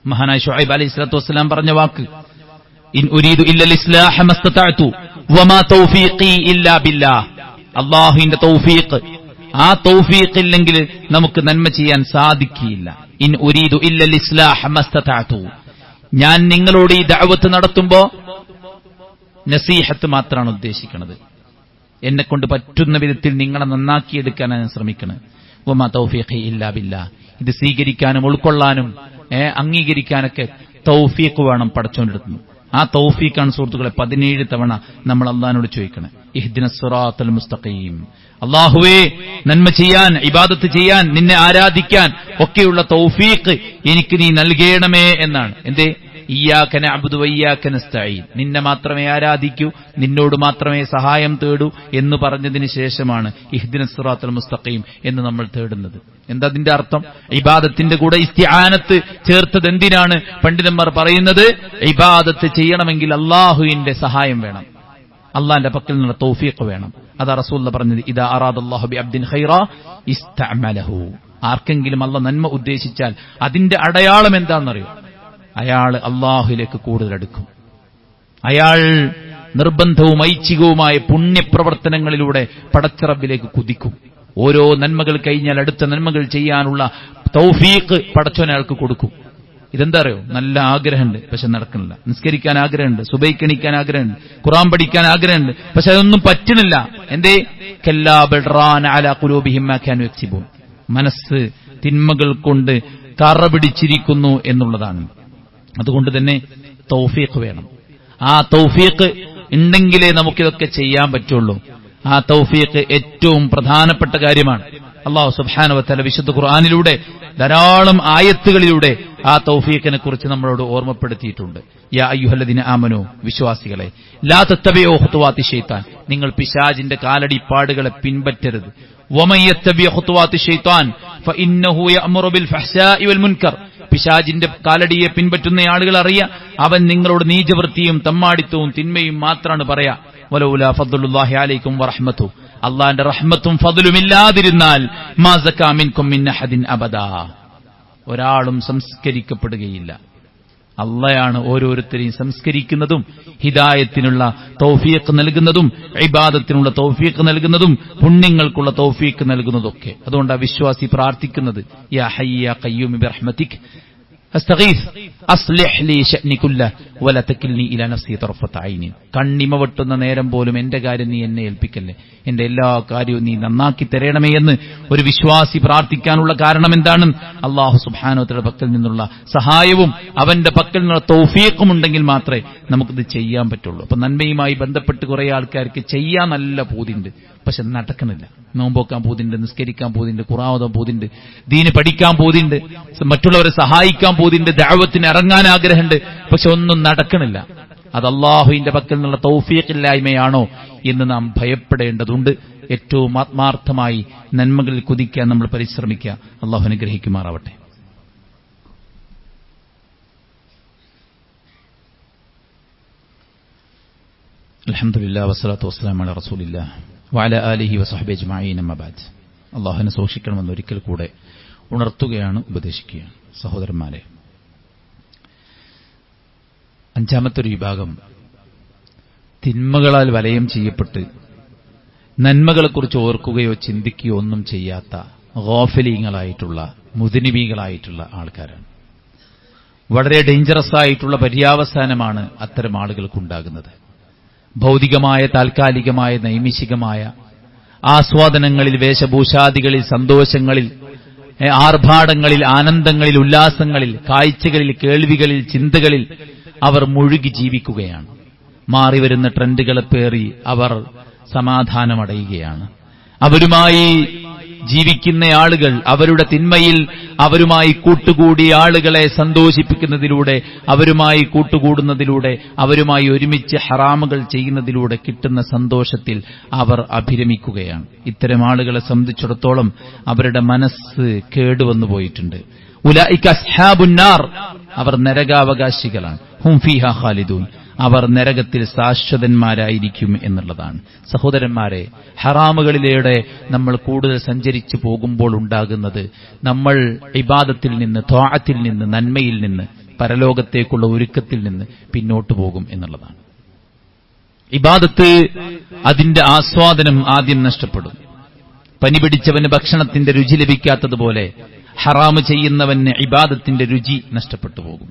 S1: മഹാനായ ശുഐബ് അലൈഹിസ്സലാത്തു വസ്സലാം പറഞ്ഞ വാക്ക്, ഇൻ ഉരീദു ഇല്ലൽ ഇസ്ലാഹ മസ്തതഅതു വമാ തൗഫീഖി ഇല്ലാ ബില്ലാഹ്. അല്ലാഹുവിന്റെ തൗഫീഖ്, ആ തൗഫീഖ് ഇല്ലെങ്കിൽ നമുക്ക് നന്മ ചെയ്യാൻ സാധിക്കില്ല. ഇൻ ഉരീദു ഇല്ലൽ ഇസ്ലാഹ മസ്തതഅതു. ഞാൻ നിങ്ങളോട് ഈ ദഅവത്ത് നടത്തുമ്പോ നസീഹത്ത് മാത്രമാണ് ഉദ്ദേശിക്കുന്നത്. എന്നെക്കൊണ്ട് പറ്റുന്ന വിധത്തിൽ നിങ്ങളെ നന്നാക്കിയെടുക്കാനാണ് ഞാൻ ശ്രമിക്കുന്നത്. വമാ തൗഫീഖി ഇല്ലാ ബില്ലാഹ്. ഇത് സ്വീകരിക്കാനും ഉൾക്കൊള്ളാനും അംഗീകരിക്കാനൊക്കെ തൗഫീഖ് വേണം പടച്ചോന്റെ അടുത്ത്. ആ തൗഫീഖാണ് സുഹൃത്തുക്കളെ 17 തവണ നമ്മൾ അല്ലാഹുവിനോട് ചോദിക്കണം. ഇഹ്ദിനസ് സിറാത്തൽ മുസ്തഖീം. അല്ലാഹുവേ, നന്മ ചെയ്യാൻ, ഇബാദത്ത് ചെയ്യാൻ, നിന്നെ ആരാധിക്കാൻ ഒക്കെയുള്ള തൗഫീഖ് എനിക്ക് നീ നൽകണമേ എന്നാണ്. എന്തേ? ഇയ്യാക നഅ്ബുദു വഇയ്യാക നസ്തഈൻ. നിന്നെ മാത്രമേ ആരാധിക്കൂ, നിന്നോട് മാത്രമേ സഹായം തേടൂ എന്ന് പറഞ്ഞതിന് ശേഷമാണ് ഇഹ്ദിനസ് സിറാത്തൽ മുസ്തഖീം എന്ന് നമ്മൾ തേടുന്നത്. എന്താ അതിന്റെ അർത്ഥം? ഇബാദത്തിന്റെ കൂടെ ഇസ്തിആനത്ത് ചേർത്തത് എന്തിനാണ്? പണ്ഡിതന്മാർ പറയുന്നത്, ഇബാദത്ത് ചെയ്യണമെങ്കിൽ അല്ലാഹുവിന്റെ സഹായം വേണം, അള്ളാന്റെ പക്കൽ നിന്നുള്ള തൗഫീഖ് വേണം. അതാ റസൂലുള്ളാഹി പറഞ്ഞത്, ഇദാ അറാദല്ലാഹു ബിഅബ്ദിൻ ഖൈറ ഇസ്തഅമലഹു. ആർക്കെങ്കിലും അല്ലാഹ് നന്മ ഉദ്ദേശിച്ചാൽ അതിന്റെ അടയാളം എന്താണെന്നറിയോ? അയാൾ അള്ളാഹുവിലേക്ക് കൂടുതൽ അടുക്കും. അയാൾ നിർബന്ധവും ഐച്ഛികവുമായ പുണ്യപ്രവർത്തനങ്ങളിലൂടെ പടച്ചറബിലേക്ക് കുതിക്കും. ഓരോ നന്മകൾ കഴിഞ്ഞാൽ അടുത്ത നന്മകൾ ചെയ്യാനുള്ള തൗഫീഖ് പടച്ചോൻ അയാൾക്ക് കൊടുക്കും. ഇതെന്താ അറിയോ? നല്ല ആഗ്രഹമുണ്ട്, പക്ഷെ നടക്കുന്നില്ല. നിസ്കരിക്കാൻ ആഗ്രഹമുണ്ട്, സുബഹിക്ക് എണീക്കാൻ ആഗ്രഹമുണ്ട്, ഖുർആൻ പഠിക്കാൻ ആഗ്രഹമുണ്ട്, പക്ഷെ അതൊന്നും പറ്റുന്നില്ല. എന്തേ? കല്ലാ ബൽ റാന അലാ ഖുലൂബിഹിം മാ കാനൂ യക്സിബൂൻ. മനസ്സ് തിന്മകൾ കൊണ്ട് കറ പിടിച്ചിരിക്കുന്നു എന്നുള്ളതാണ്. അതുകൊണ്ട് തന്നെ തൗഫീഖ് വേണം. ആ തൗഫീഖ് ഉണ്ടെങ്കിലേ നമുക്കിതൊക്കെ ചെയ്യാൻ പറ്റുള്ളൂ. ആ തൗഫീഖ് ഏറ്റവും പ്രധാനപ്പെട്ട കാര്യമാണ്. അല്ലാഹു സുബ്ഹാനഹു വ തആല വിശുദ്ധ ഖുർആനിലൂടെ ധാരാളം ആയത്തുകളിലൂടെ ആ തൗഫീഖിനെ കുറിച്ച് നമ്മളോട് ഓർമ്മപ്പെടുത്തിയിട്ടുണ്ട്. യാ അയ്യുഹല്ലദീന ആമനൂ, വിശ്വാസികളെ, ലാ തത്തബിഉ ഖുതുവാതി ശൈത്താൻ, നിങ്ങൾ പിശാചിന്റെ കാലടിപ്പാടുകളെ പിൻപറ്റരുത്. വമൻ യത്തബിഉ ഖുതുവാതി ശൈത്താൻ ഫഇന്നഹു യഅ്മുറു ബിൽ ഫഹ്ശാഇ വൽ മുൻകർ. പിശാചിന്റെ കാലടിയെ പിൻപറ്റുന്ന ആളുകൾ അറിയാം, അവൻ നിങ്ങളോട് നീചവൃത്തിയും തമ്മാടിത്തവും തിന്മയും മാത്രമാണ് പറയാ. വലൗലാ ഫദ്ലുല്ലാഹി അലൈക്കും വറഹ്മതു, അള്ളാന്റെ റഹ്മത്തും ഫദ്ലും ഇല്ലാതിരുന്നാൽ മാ സകാ മിൻകും മിൻ അഹദിൻ അബദാ, ഒരാളും സംസ്കരിക്കപ്പെടുകയില്ല. അള്ളയാണ് ഓരോരുത്തരെയും സംസ്കരിക്കുന്നതും ഹിദായത്തിനുള്ള തൗഫീഖ് നൽകുന്നതും ഇബാദത്തിനുള്ള തൗഫീഖ് നൽകുന്നതും പുണ്യങ്ങൾക്കുള്ള തൗഫീഖ് നൽകുന്നതൊക്കെ. അതുകൊണ്ടാണ് വിശ്വാസി പ്രാർത്ഥിക്കുന്നത്, യാ ഹയ്യ യാ ഖയ്യൂം ബിറഹ്മതിക് അസ്തഗീസ് അസ്ലിഹ് ലീ ശഅനി കുല്ലഹ് വലാ തകിൽനി ഇലാ നഫ്സി തർഫത ഐനി. കണ്ണിമ വെട്ടുന്ന നേരം പോലും എന്റെ കാര്യം നീ എന്നെ ഏൽപ്പിക്കല്ലേ, എന്റെ എല്ലാ കാര്യവും നീ നന്നാക്കി തരണമേ എന്ന് ഒരു വിശ്വാസി പ്രാർത്ഥിക്കാനുള്ള കാരണം എന്താണ്? അല്ലാഹു സുബ്ഹാനഹു വ തആല പക്കൽ നിന്നുള്ള സഹായവും അവന്റെ പക്കൽ നിന്നുള്ള തൗഫീഖും ഉണ്ടെങ്കിൽ മാത്രമേ നമുക്കിത് ചെയ്യാൻ പറ്റുള്ളൂ. അപ്പൊ നന്മയുമായി ബന്ധപ്പെട്ട് കുറെ ആൾക്കാർക്ക് ചെയ്യാൻ നല്ല പൂതിണ്ട്, പക്ഷെ നടക്കണില്ല. നോമ്പോക്കാൻ പൂതിണ്ട്, നിസ്കരിക്കാൻ പൂതിണ്ട്, ഖുർആൻ ഓതാൻ പൂതിണ്ട്, ദീന് പഠിക്കാൻ പൂതിണ്ട്, മറ്റുള്ളവരെ സഹായിക്കാൻ പൂതിണ്ട്, ദഅവത്തിന് ഇറങ്ങാൻ ആഗ്രഹമുണ്ട്, പക്ഷെ ഒന്നും നടക്കണില്ല. അത് അല്ലാഹുവിന്റെ പക്കൽ നിന്നുള്ള തൗഫീഖില്ലായ്മയാണോ എന്ന് നാം ഭയപ്പെടേണ്ടതുണ്ട്. ഏറ്റവും ആത്മാർത്ഥമായി നന്മകളിൽ കുതിക്കാൻ നമ്മൾ പരിശ്രമിക്കുക. അല്ലാഹു അനുഗ്രഹിക്കുമാറാവട്ടെ. അൽഹംദുലില്ലാഹി വസ്സലാത്തു വസ്സലാമു അലാ റസൂലില്ലാഹ് വഅലാ ആലിഹി വസഹ്ബിഹി അജ്മഈൻ. അമ്മാ ബഅദ്. അല്ലാഹുവിനെ സൂക്ഷിക്കണമെന്ന് ഒരിക്കൽ കൂടെ ഉണർത്തുകയാണ്, ഉപദേശിക്കുകയാണ്. സഹോദരന്മാരെ, അഞ്ചാമത്തൊരു വിഭാഗം തിന്മകളാൽ വലയം ചെയ്യപ്പെട്ട് നന്മകളെക്കുറിച്ച് ഓർക്കുകയോ ചിന്തിക്കുകയോ ഒന്നും ചെയ്യാത്ത ഗാഫിലീങ്ങളായിട്ടുള്ള മുദ്നിബീകളായിട്ടുള്ള ആൾക്കാരാണ്. വളരെ ഡേഞ്ചറസ് ആയിട്ടുള്ള പര്യാവസാനമാണ് അത്തരം ആളുകൾക്കുണ്ടാകുന്നത്. ഭൗതികമായ, താൽക്കാലികമായ, നൈമിഷികമായ ആസ്വാദനങ്ങളിൽ, വേഷഭൂഷാദികളിൽ, സന്തോഷങ്ങളിൽ, ആർഭാടങ്ങളിൽ, ആനന്ദങ്ങളിൽ, ഉല്ലാസങ്ങളിൽ, കാഴ്ചകളിൽ, കേൾവികളിൽ, ചിന്തകളിൽ അവർ മുഴുകി ജീവിക്കുകയാണ്. മാറിവരുന്ന ട്രെൻഡുകളെ പേറി അവർ സമാധാനമടയുകയാണ്. അവരുമായി ജീവിക്കുന്ന ആളുകൾ അവരുടെ തിന്മയിൽ അവരുമായി കൂട്ടുകൂടിയ ആളുകളെ സന്തോഷിപ്പിക്കുന്നതിലൂടെ, അവരുമായി കൂട്ടുകൂടുന്നതിലൂടെ, അവരുമായി ഒരുമിച്ച് ഹറാമുകൾ ചെയ്യുന്നതിലൂടെ കിട്ടുന്ന സന്തോഷത്തിൽ അവർ അഭിരമിക്കുകയാണ്. ഇത്തരം ആളുകളെ സംബന്ധിച്ചിടത്തോളം അവരുടെ മനസ്സ് കേടുവന്നു പോയിട്ടുണ്ട്. ഉലൈക അസ്ഹാബുന്നാർ, അവർ നരകാവകാശികളാണ്. ഹും ഫീഹാ ഖാലിദൂൻ, അവർ നരകത്തിൽ ശാശ്വതന്മാരായിരിക്കും എന്നുള്ളതാണ്. സഹോദരന്മാരെ, ഹറാമുകളിലൂടെ നമ്മൾ കൂടുതൽ സഞ്ചരിച്ചു പോകുമ്പോൾ ഉണ്ടാകുന്നത് നമ്മൾ ഇബാദത്തിൽ നിന്ന്, ത്വാഅത്തിൽ നിന്ന്, നന്മയിൽ നിന്ന്, പരലോകത്തേക്കുള്ള ഒരുക്കത്തിൽ നിന്ന് പിന്നോട്ടു പോകും എന്നുള്ളതാണ്. ഇബാദത്ത് അതിന്റെ ആസ്വാദനം ആദ്യം നഷ്ടപ്പെടും. പനി പിടിച്ചവന് ഭക്ഷണത്തിന്റെ രുചി ലഭിക്കാത്തതുപോലെ ഹറാമ് ചെയ്യുന്നവന് ഇബാദത്തിന്റെ രുചി നഷ്ടപ്പെട്ടു പോകും.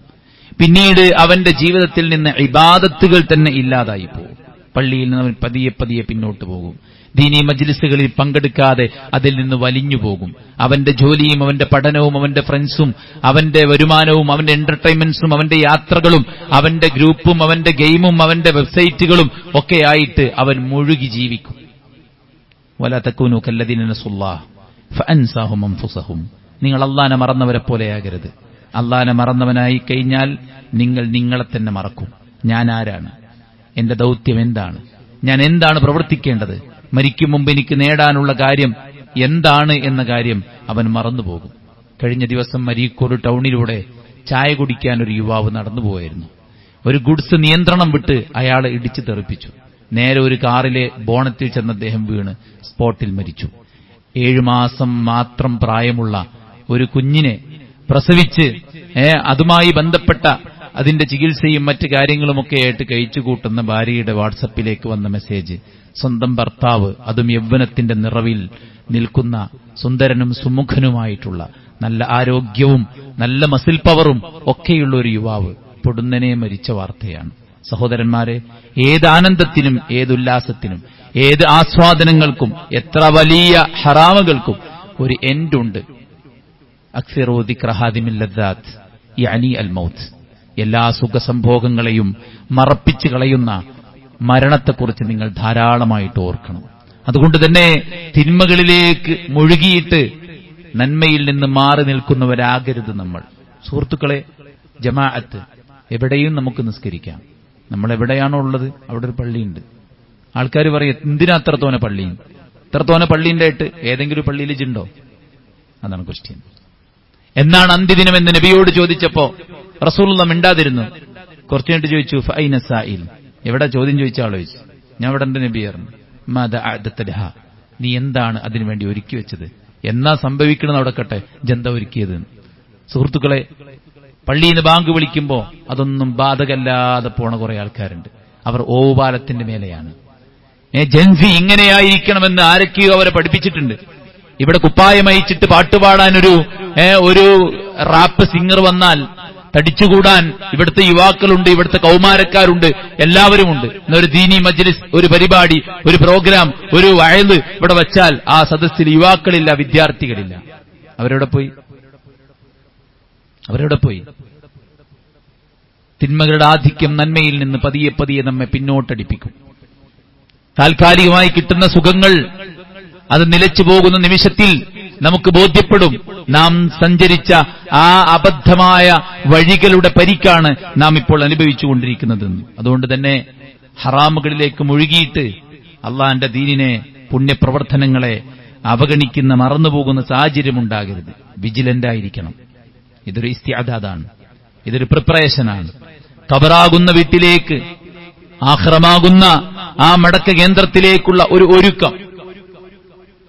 S1: പിന്നീട് അവന്റെ ജീവിതത്തിൽ നിന്ന് ഇബാദത്തുകൾ തന്നെ ഇല്ലാതായി പോകും. പള്ളിയിൽ നിന്ന് അവൻ പതിയെ പതിയെ പിന്നോട്ട് പോകും. ദീനീ മജ്ലിസുകളിൽ പങ്കെടുക്കാതെ അതിൽ നിന്ന് വലിഞ്ഞു പോകും. അവന്റെ ജോലിയും അവന്റെ പഠനവും അവന്റെ ഫ്രണ്ട്സും അവന്റെ വരുമാനവും അവന്റെ എന്റർടൈൻമെന്റ്സും അവന്റെ യാത്രകളും അവന്റെ ഗ്രൂപ്പും അവന്റെ ഗെയിമും അവന്റെ വെബ്സൈറ്റുകളും ഒക്കെയായിട്ട് അവൻ മുഴുകി ജീവിക്കും. വലാ തകൂനൂ കല്ലദീന നസുല്ലാഹ് ഫഅൻസാഹും അൻഫുസഹും. നിങ്ങൾ അല്ലാഹനെ മറന്നവരെ പോലെയാകരുത്. അല്ലാഹനെ മറന്നവനായി കഴിഞ്ഞാൽ നിങ്ങൾ നിങ്ങളെ തന്നെ മറക്കും. ഞാൻ ആരാണ്? എന്റെ ദൗത്യം എന്താണ്? ഞാൻ എന്താണ് പ്രവർത്തിക്കേണ്ടത്? മരിക്കും മുമ്പ് എനിക്ക് നേടാനുള്ള കാര്യം എന്താണ് എന്ന കാര്യം അവൻ മറന്നുപോകും. കഴിഞ്ഞ ദിവസം അരീക്കോട് ടൗണിലൂടെ ചായ കുടിക്കാൻ ഒരു യുവാവ് നടന്നുപോയായിരുന്നു. ഒരു ഗുഡ്സ് നിയന്ത്രണം വിട്ട് അയാളെ ഇടിച്ചു തെറിപ്പിച്ചു. നേരെ ഒരു കാറിലെ ബോണറ്റിൽ ചെന്ന് അദ്ദേഹം വീണ് സ്പോട്ടിൽ മരിച്ചു. 7 മാസം മാത്രം പ്രായമുള്ള ഒരു കുഞ്ഞിനെ പ്രസവിച്ച് അതുമായി ബന്ധപ്പെട്ട അതിന്റെ ചികിത്സയും മറ്റു കാര്യങ്ങളുമൊക്കെയായിട്ട് കഴിച്ചുകൂട്ടുന്ന ഭാര്യയുടെ വാട്സപ്പിലേക്ക് വന്ന മെസ്സേജ്, സ്വന്തം ഭർത്താവ്, അതും യൗവനത്തിന്റെ നിറവിൽ നിൽക്കുന്ന സുന്ദരനും സുമുഖനുമായിട്ടുള്ള നല്ല ആരോഗ്യവും നല്ല മസിൽ പവറും ഒക്കെയുള്ള ഒരു യുവാവ് പൊടുന്നനെ മരിച്ച വാർത്തയാണ്. സഹോദരന്മാരെ, ഏത് ആനന്ദത്തിനും, ഏതുല്ലാസത്തിനും, ഏത് ആസ്വാദനങ്ങൾക്കും, എത്ര വലിയ ഹറാമുകൾക്കും ഒരു എൻഡുണ്ട്. അക്സിറൂ ദിക്റ ഹാദിമിൽ ലദ്ദാത്ത് യഅനി അൽ മൗത്ത്. എല്ലാ സുഖസംഭോഗങ്ങളെയും മറപ്പിച്ചു കളയുന്ന മരണത്തെക്കുറിച്ച് നിങ്ങൾ ധാരാളമായിട്ട് ഓർക്കണം. അതുകൊണ്ട് തന്നെ തിന്മകളിലേക്ക് മുഴുകിയിട്ട് നന്മയിൽ നിന്ന് മാറി നിൽക്കുന്നവരാകരുത് നമ്മൾ. സുഹൃത്തുക്കളെ, ജമാഅത്ത് എവിടെയും നമുക്ക് നിസ്കരിക്കാം. നമ്മൾ എവിടെയാണോ ഉള്ളത് അവിടെ ഒരു പള്ളിയുണ്ട്. ആൾക്കാർ പറയും, എന്തിനാ അത്രത്തോനെ പള്ളിയും? ഇത്രത്തോനെ പള്ളിന്റെ ആയിട്ട് ഏതെങ്കിലും പള്ളിയിൽ ജിണ്ടോ? അതാണ് ക്വസ്റ്റ്യൻ. എന്നാണ് അന്ത്യദിനം എന്ന് നബിയോട് ചോദിച്ചപ്പോ റസൂലുള്ളാഹി മിണ്ടാതിരുന്നു. കുറച്ചു കഴിഞ്ഞിട്ട് ചോദിച്ചു, ഫൈന സായിൽ, എവിടെ ചോദ്യം ചോദിച്ച ആളോ ചോദിച്ചു. ഞാൻ ഇവിടെ എന്റെ നബി പറഞ്ഞു, മാദ അഅദത, നീ എന്താണ് അതിനുവേണ്ടി ഒരുക്കി വെച്ചത്? എന്നാ സംഭവിക്കണം നടക്കട്ടെ, ജന്ത ഒരുക്കിയത്. സുഹൃത്തുക്കളെ, പള്ളിയിൽ നിന്ന് ബാങ്ക് വിളിക്കുമ്പോ അതൊന്നും ബാധകല്ലാതെ പോണ കുറെ ആൾക്കാരുണ്ട്. അവർ ഓവാലത്തിന്റെ മേലെയാണ്. ജൻസി ഇങ്ങനെയായിരിക്കണമെന്ന് ആരൊക്കെയോ അവരെ പഠിപ്പിച്ചിട്ടുണ്ട്. ഇവിടെ കുപ്പായം അയച്ചിട്ട് പാട്ടുപാടാനൊരു റാപ്പ് സിംഗർ വന്നാൽ തടിച്ചുകൂടാൻ ഇവിടുത്തെ യുവാക്കളുണ്ട്, ഇവിടുത്തെ കൗമാരക്കാരുണ്ട്, എല്ലാവരുമുണ്ട്. ഒരു ദീനി മജ്ലിസ്, ഒരു പരിപാടി, ഒരു പ്രോഗ്രാം, ഒരു വയല് ഇവിടെ വച്ചാൽ ആ സദസ്സിൽ യുവാക്കളില്ല, വിദ്യാർത്ഥികളില്ല. അവരെവിടെ പോയി? തിന്മകളുടെ ആധിക്യം നന്മയിൽ നിന്ന് പതിയെ പതിയെ നമ്മെ പിന്നോട്ടടിപ്പിക്കും. താൽക്കാലികമായി കിട്ടുന്ന സുഖങ്ങൾ അത് നിലച്ചു പോകുന്ന നിമിഷത്തിൽ നമുക്ക് ബോധ്യപ്പെടും നാം സഞ്ചരിച്ച ആ അബദ്ധമായ വഴികളുടെ പരിക്കാണ് നാം ഇപ്പോൾ അനുഭവിച്ചുകൊണ്ടിരിക്കുന്നതെന്ന്. അതുകൊണ്ട് തന്നെ ഹറാമുകളിലേക്ക് മുഴുകിയിട്ട് അള്ളാന്റെ ദീനിനെ, പുണ്യപ്രവർത്തനങ്ങളെ അവഗണിക്കുന്ന, മറന്നുപോകുന്ന സാഹചര്യമുണ്ടാകരുത്. വിജിലന്റ് ആയിരിക്കണം. ഇതൊരു ഇസ്തിഅദാദാണ്, ഇതൊരു പ്രിപ്പറേഷനാണ്. ഖബറാകുന്ന വീട്ടിലേക്ക്, ആഖിറമാകുന്ന ആ മടക്ക കേന്ദ്രത്തിലേക്കുള്ള ഒരു ഒരുക്കം.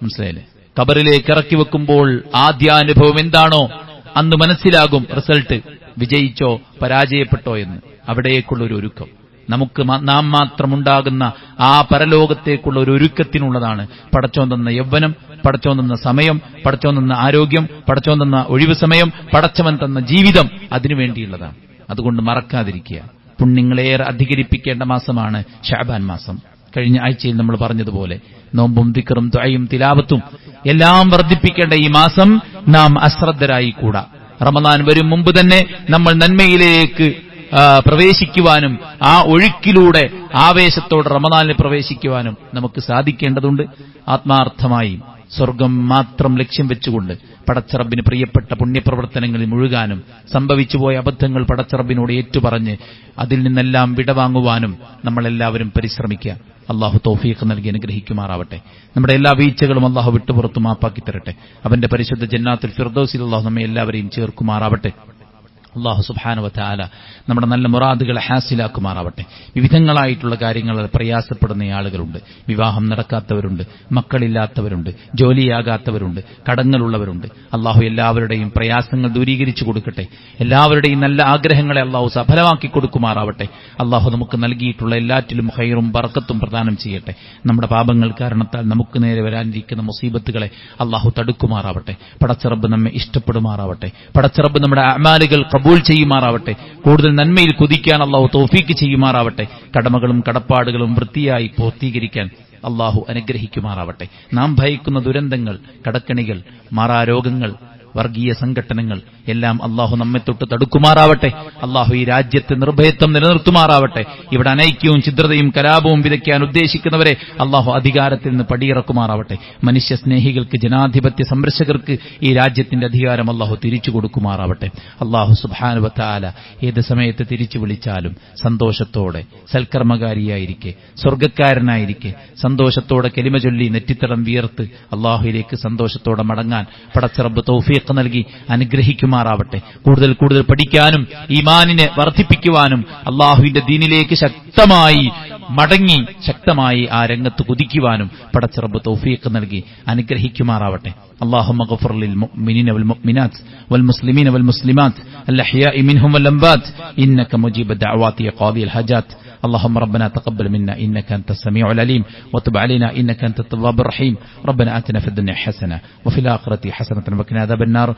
S1: മനസ്സിലായില്ലേ? ഖബറിലേക്ക് ഇറക്കി വെക്കുമ്പോൾ ആദ്യാനുഭവം എന്താണോ അന്ന് മനസ്സിലാകും റിസൾട്ട്, വിജയിച്ചോ പരാജയപ്പെട്ടോ എന്ന്. അവിടേക്കുള്ള ഒരു ഒരുക്കം നമുക്ക് നാം മാത്രമുണ്ടാകുന്ന ആ പരലോകത്തേക്കുള്ള ഒരു ഒരുക്കത്തിനുള്ളതാണ്. പടച്ചോൻ തന്ന യൗവനം, പടച്ചോൻ തന്ന സമയം, പടച്ചോൻ തന്ന ആരോഗ്യം, പടച്ചോൻ തന്ന ഒഴിവ് സമയം, പടച്ചവൻ തന്ന ജീവിതം അതിനുവേണ്ടിയുള്ളതാണ്. അതുകൊണ്ട് മറക്കാതിരിക്കുക. പുണ്യങ്ങളേറെ അധികരിപ്പിക്കേണ്ട മാസമാണ് ശഅബാൻ മാസം. കഴിഞ്ഞ ആഴ്ചയിൽ നമ്മൾ പറഞ്ഞതുപോലെ നോമ്പും ദിക്റും ദുആയും തിലാവത്തും എല്ലാം വർദ്ധിപ്പിക്കേണ്ട ഈ മാസം നാം അശ്രദ്ധരായിക്കൂടാ. റമദാൻ വരും മുമ്പ് തന്നെ നമ്മൾ നന്മയിലേക്ക് പ്രവേശിക്കുവാനും ആ ഒഴുക്കിലൂടെ ആവേശത്തോടെ റമദാനിൽ പ്രവേശിക്കുവാനും നമുക്ക് സാധിക്കേണ്ടതുണ്ട്. ആത്മാർത്ഥമായി സ്വർഗം മാത്രം ലക്ഷ്യം വെച്ചുകൊണ്ട് പടച്ചറബിന് പ്രിയപ്പെട്ട പുണ്യപ്രവർത്തനങ്ങളിൽ മുഴുകാനും സംഭവിച്ചുപോയ അബദ്ധങ്ങൾ പടച്ചറബിനോട് ഏറ്റുപറഞ്ഞ് അതിൽ നിന്നെല്ലാം വിടവാങ്ങുവാനും നമ്മളെല്ലാവരും പരിശ്രമിക്കുക. അള്ളാഹു തൗഫീഖ് നൽകി അനുഗ്രഹിക്കുമാറാവട്ടെ. നമ്മുടെ എല്ലാ വീഴ്ചകളും അള്ളാഹു വിട്ടുപുറത്തു മാപ്പാക്കി തരട്ടെ. അവന്റെ പരിശുദ്ധ ജന്നാത്തുൽ ഫിർദൗസിൽ അള്ളാഹു നമ്മെ എല്ലാവരെയും ചേർക്കുമാറാവട്ടെ. അല്ലാഹു സുബ്ഹാനഹു വ തആല നമ്മുടെ നല്ല മുറാദുകളെ ഹാസിലാക്കുമാറാവട്ടെ. വിവിധങ്ങളായിട്ടുള്ള കാര്യങ്ങളിൽ പ്രയാസപ്പെടുന്ന ആളുകളുണ്ട്. വിവാഹം നടക്കാത്തവരുണ്ട്, മക്കളില്ലാത്തവരുണ്ട്, ജോലിയാകാത്തവരുണ്ട്, കടങ്ങളുള്ളവരുണ്ട്. അല്ലാഹു എല്ലാവരുടെയും പ്രയാസങ്ങൾ ദൂരീകരിച്ചു കൊടുക്കട്ടെ. എല്ലാവരുടെയും നല്ല ആഗ്രഹങ്ങളെ അല്ലാഹു സഫലമാക്കി കൊടുക്കുമാറാവട്ടെ. അല്ലാഹു നമുക്ക് നൽകിയിട്ടുള്ള എല്ലാറ്റിലും ഖൈറും ബർക്കത്തും പ്രദാനം ചെയ്യട്ടെ. നമ്മുടെ പാപങ്ങൾ കാരണത്താൽ നമുക്ക് നേരെ വരാനിരിക്കുന്ന മുസീബത്തുകളെ അല്ലാഹു തടുക്കുമാറാവട്ടെ. പടച്ച റബ്ബ് നമ്മെ ഇഷ്ടപ്പെടുമാറാവട്ടെ. പടച്ച റബ്ബ് നമ്മുടെ അമാലുകൾ കബൂൽ ചെയ്യുമാറാവട്ടെ. കൂടുതൽ നന്മയിൽ കുതിക്കാൻ അല്ലാഹു തൗഫീക്ക് ചെയ്യുമാറാവട്ടെ. കടമകളും കടപ്പാടുകളും വൃത്തിയായി പൂർത്തീകരിക്കാൻ അല്ലാഹു അനുഗ്രഹിക്കുമാറാവട്ടെ. നാം ഭയക്കുന്ന ദുരന്തങ്ങൾ, കടക്കണികൾ, മാറാരോഗങ്ങൾ, വർഗീയ സംഘടനകൾ എല്ലാം അല്ലാഹു നമ്മെ തൊട്ട് തടുക്കുമാറാവട്ടെ. അല്ലാഹു ഈ രാജ്യത്ത് നിർഭയത്വം നിലനിർത്തുമാറാവട്ടെ. ഇവിടെ അനൈക്യവും ഛിദ്രതയും കലാപവും വിതയ്ക്കാൻ ഉദ്ദേശിക്കുന്നവരെ അല്ലാഹു അധികാരത്തിൽ നിന്ന് പടിയിറക്കുമാറാവട്ടെ. മനുഷ്യ സ്നേഹികൾക്ക്, ജനാധിപത്യ സംരക്ഷകർക്ക് ഈ രാജ്യത്തിന്റെ അധികാരം അല്ലാഹു തിരിച്ചു കൊടുക്കുമാറാവട്ടെ. അല്ലാഹു സുബ്ഹാനഹു വ തആല ഏത് സമയത്ത് തിരിച്ചു വിളിച്ചാലും സന്തോഷത്തോടെ, സൽക്കർമ്മകാരിയായിരിക്കെ, സ്വർഗ്ഗക്കാരനായിരിക്കെ, സന്തോഷത്തോടെ കലിമ ചൊല്ലി നെറ്റിത്തടം വിയർത്ത് അല്ലാഹുവിലേക്ക് സന്തോഷത്തോടെ മടങ്ങാൻ പടച്ച റബ്ബ് തൗഫീഖ് നൽകി അനുഗ്രഹിക്കുമാറാവട്ടെ. കൂടുതൽ കൂടുതൽ പഠിക്കാനും ഈമാനിനെ വർദ്ധിപ്പിക്കുവാനും അല്ലാഹുവിന്റെ ദീനിലേക്ക് ശക്തമായി മടങ്ങി ശക്തമായി ആ രംഗത്ത് കുതിക്കുവാനും പടച്ച റബ്ബ് തൗഫീഖ് നൽകി അനുഗ്രഹിക്കുമാറാവട്ടെ. اللهم اغفر للمؤمنين والمؤمنات والمسلمين والمسلمات الأحياء منهم والأموات إنك مجيب الدعوات يا قاضي الحاجات. اللهم ربنا تقبل منا إنك أنت السميع العليم وتب علينا إنك أنت التواب الرحيم. ربنا آتنا في الدنيا حسنة وفي الآخرة حسنة وقنا عذاب النار.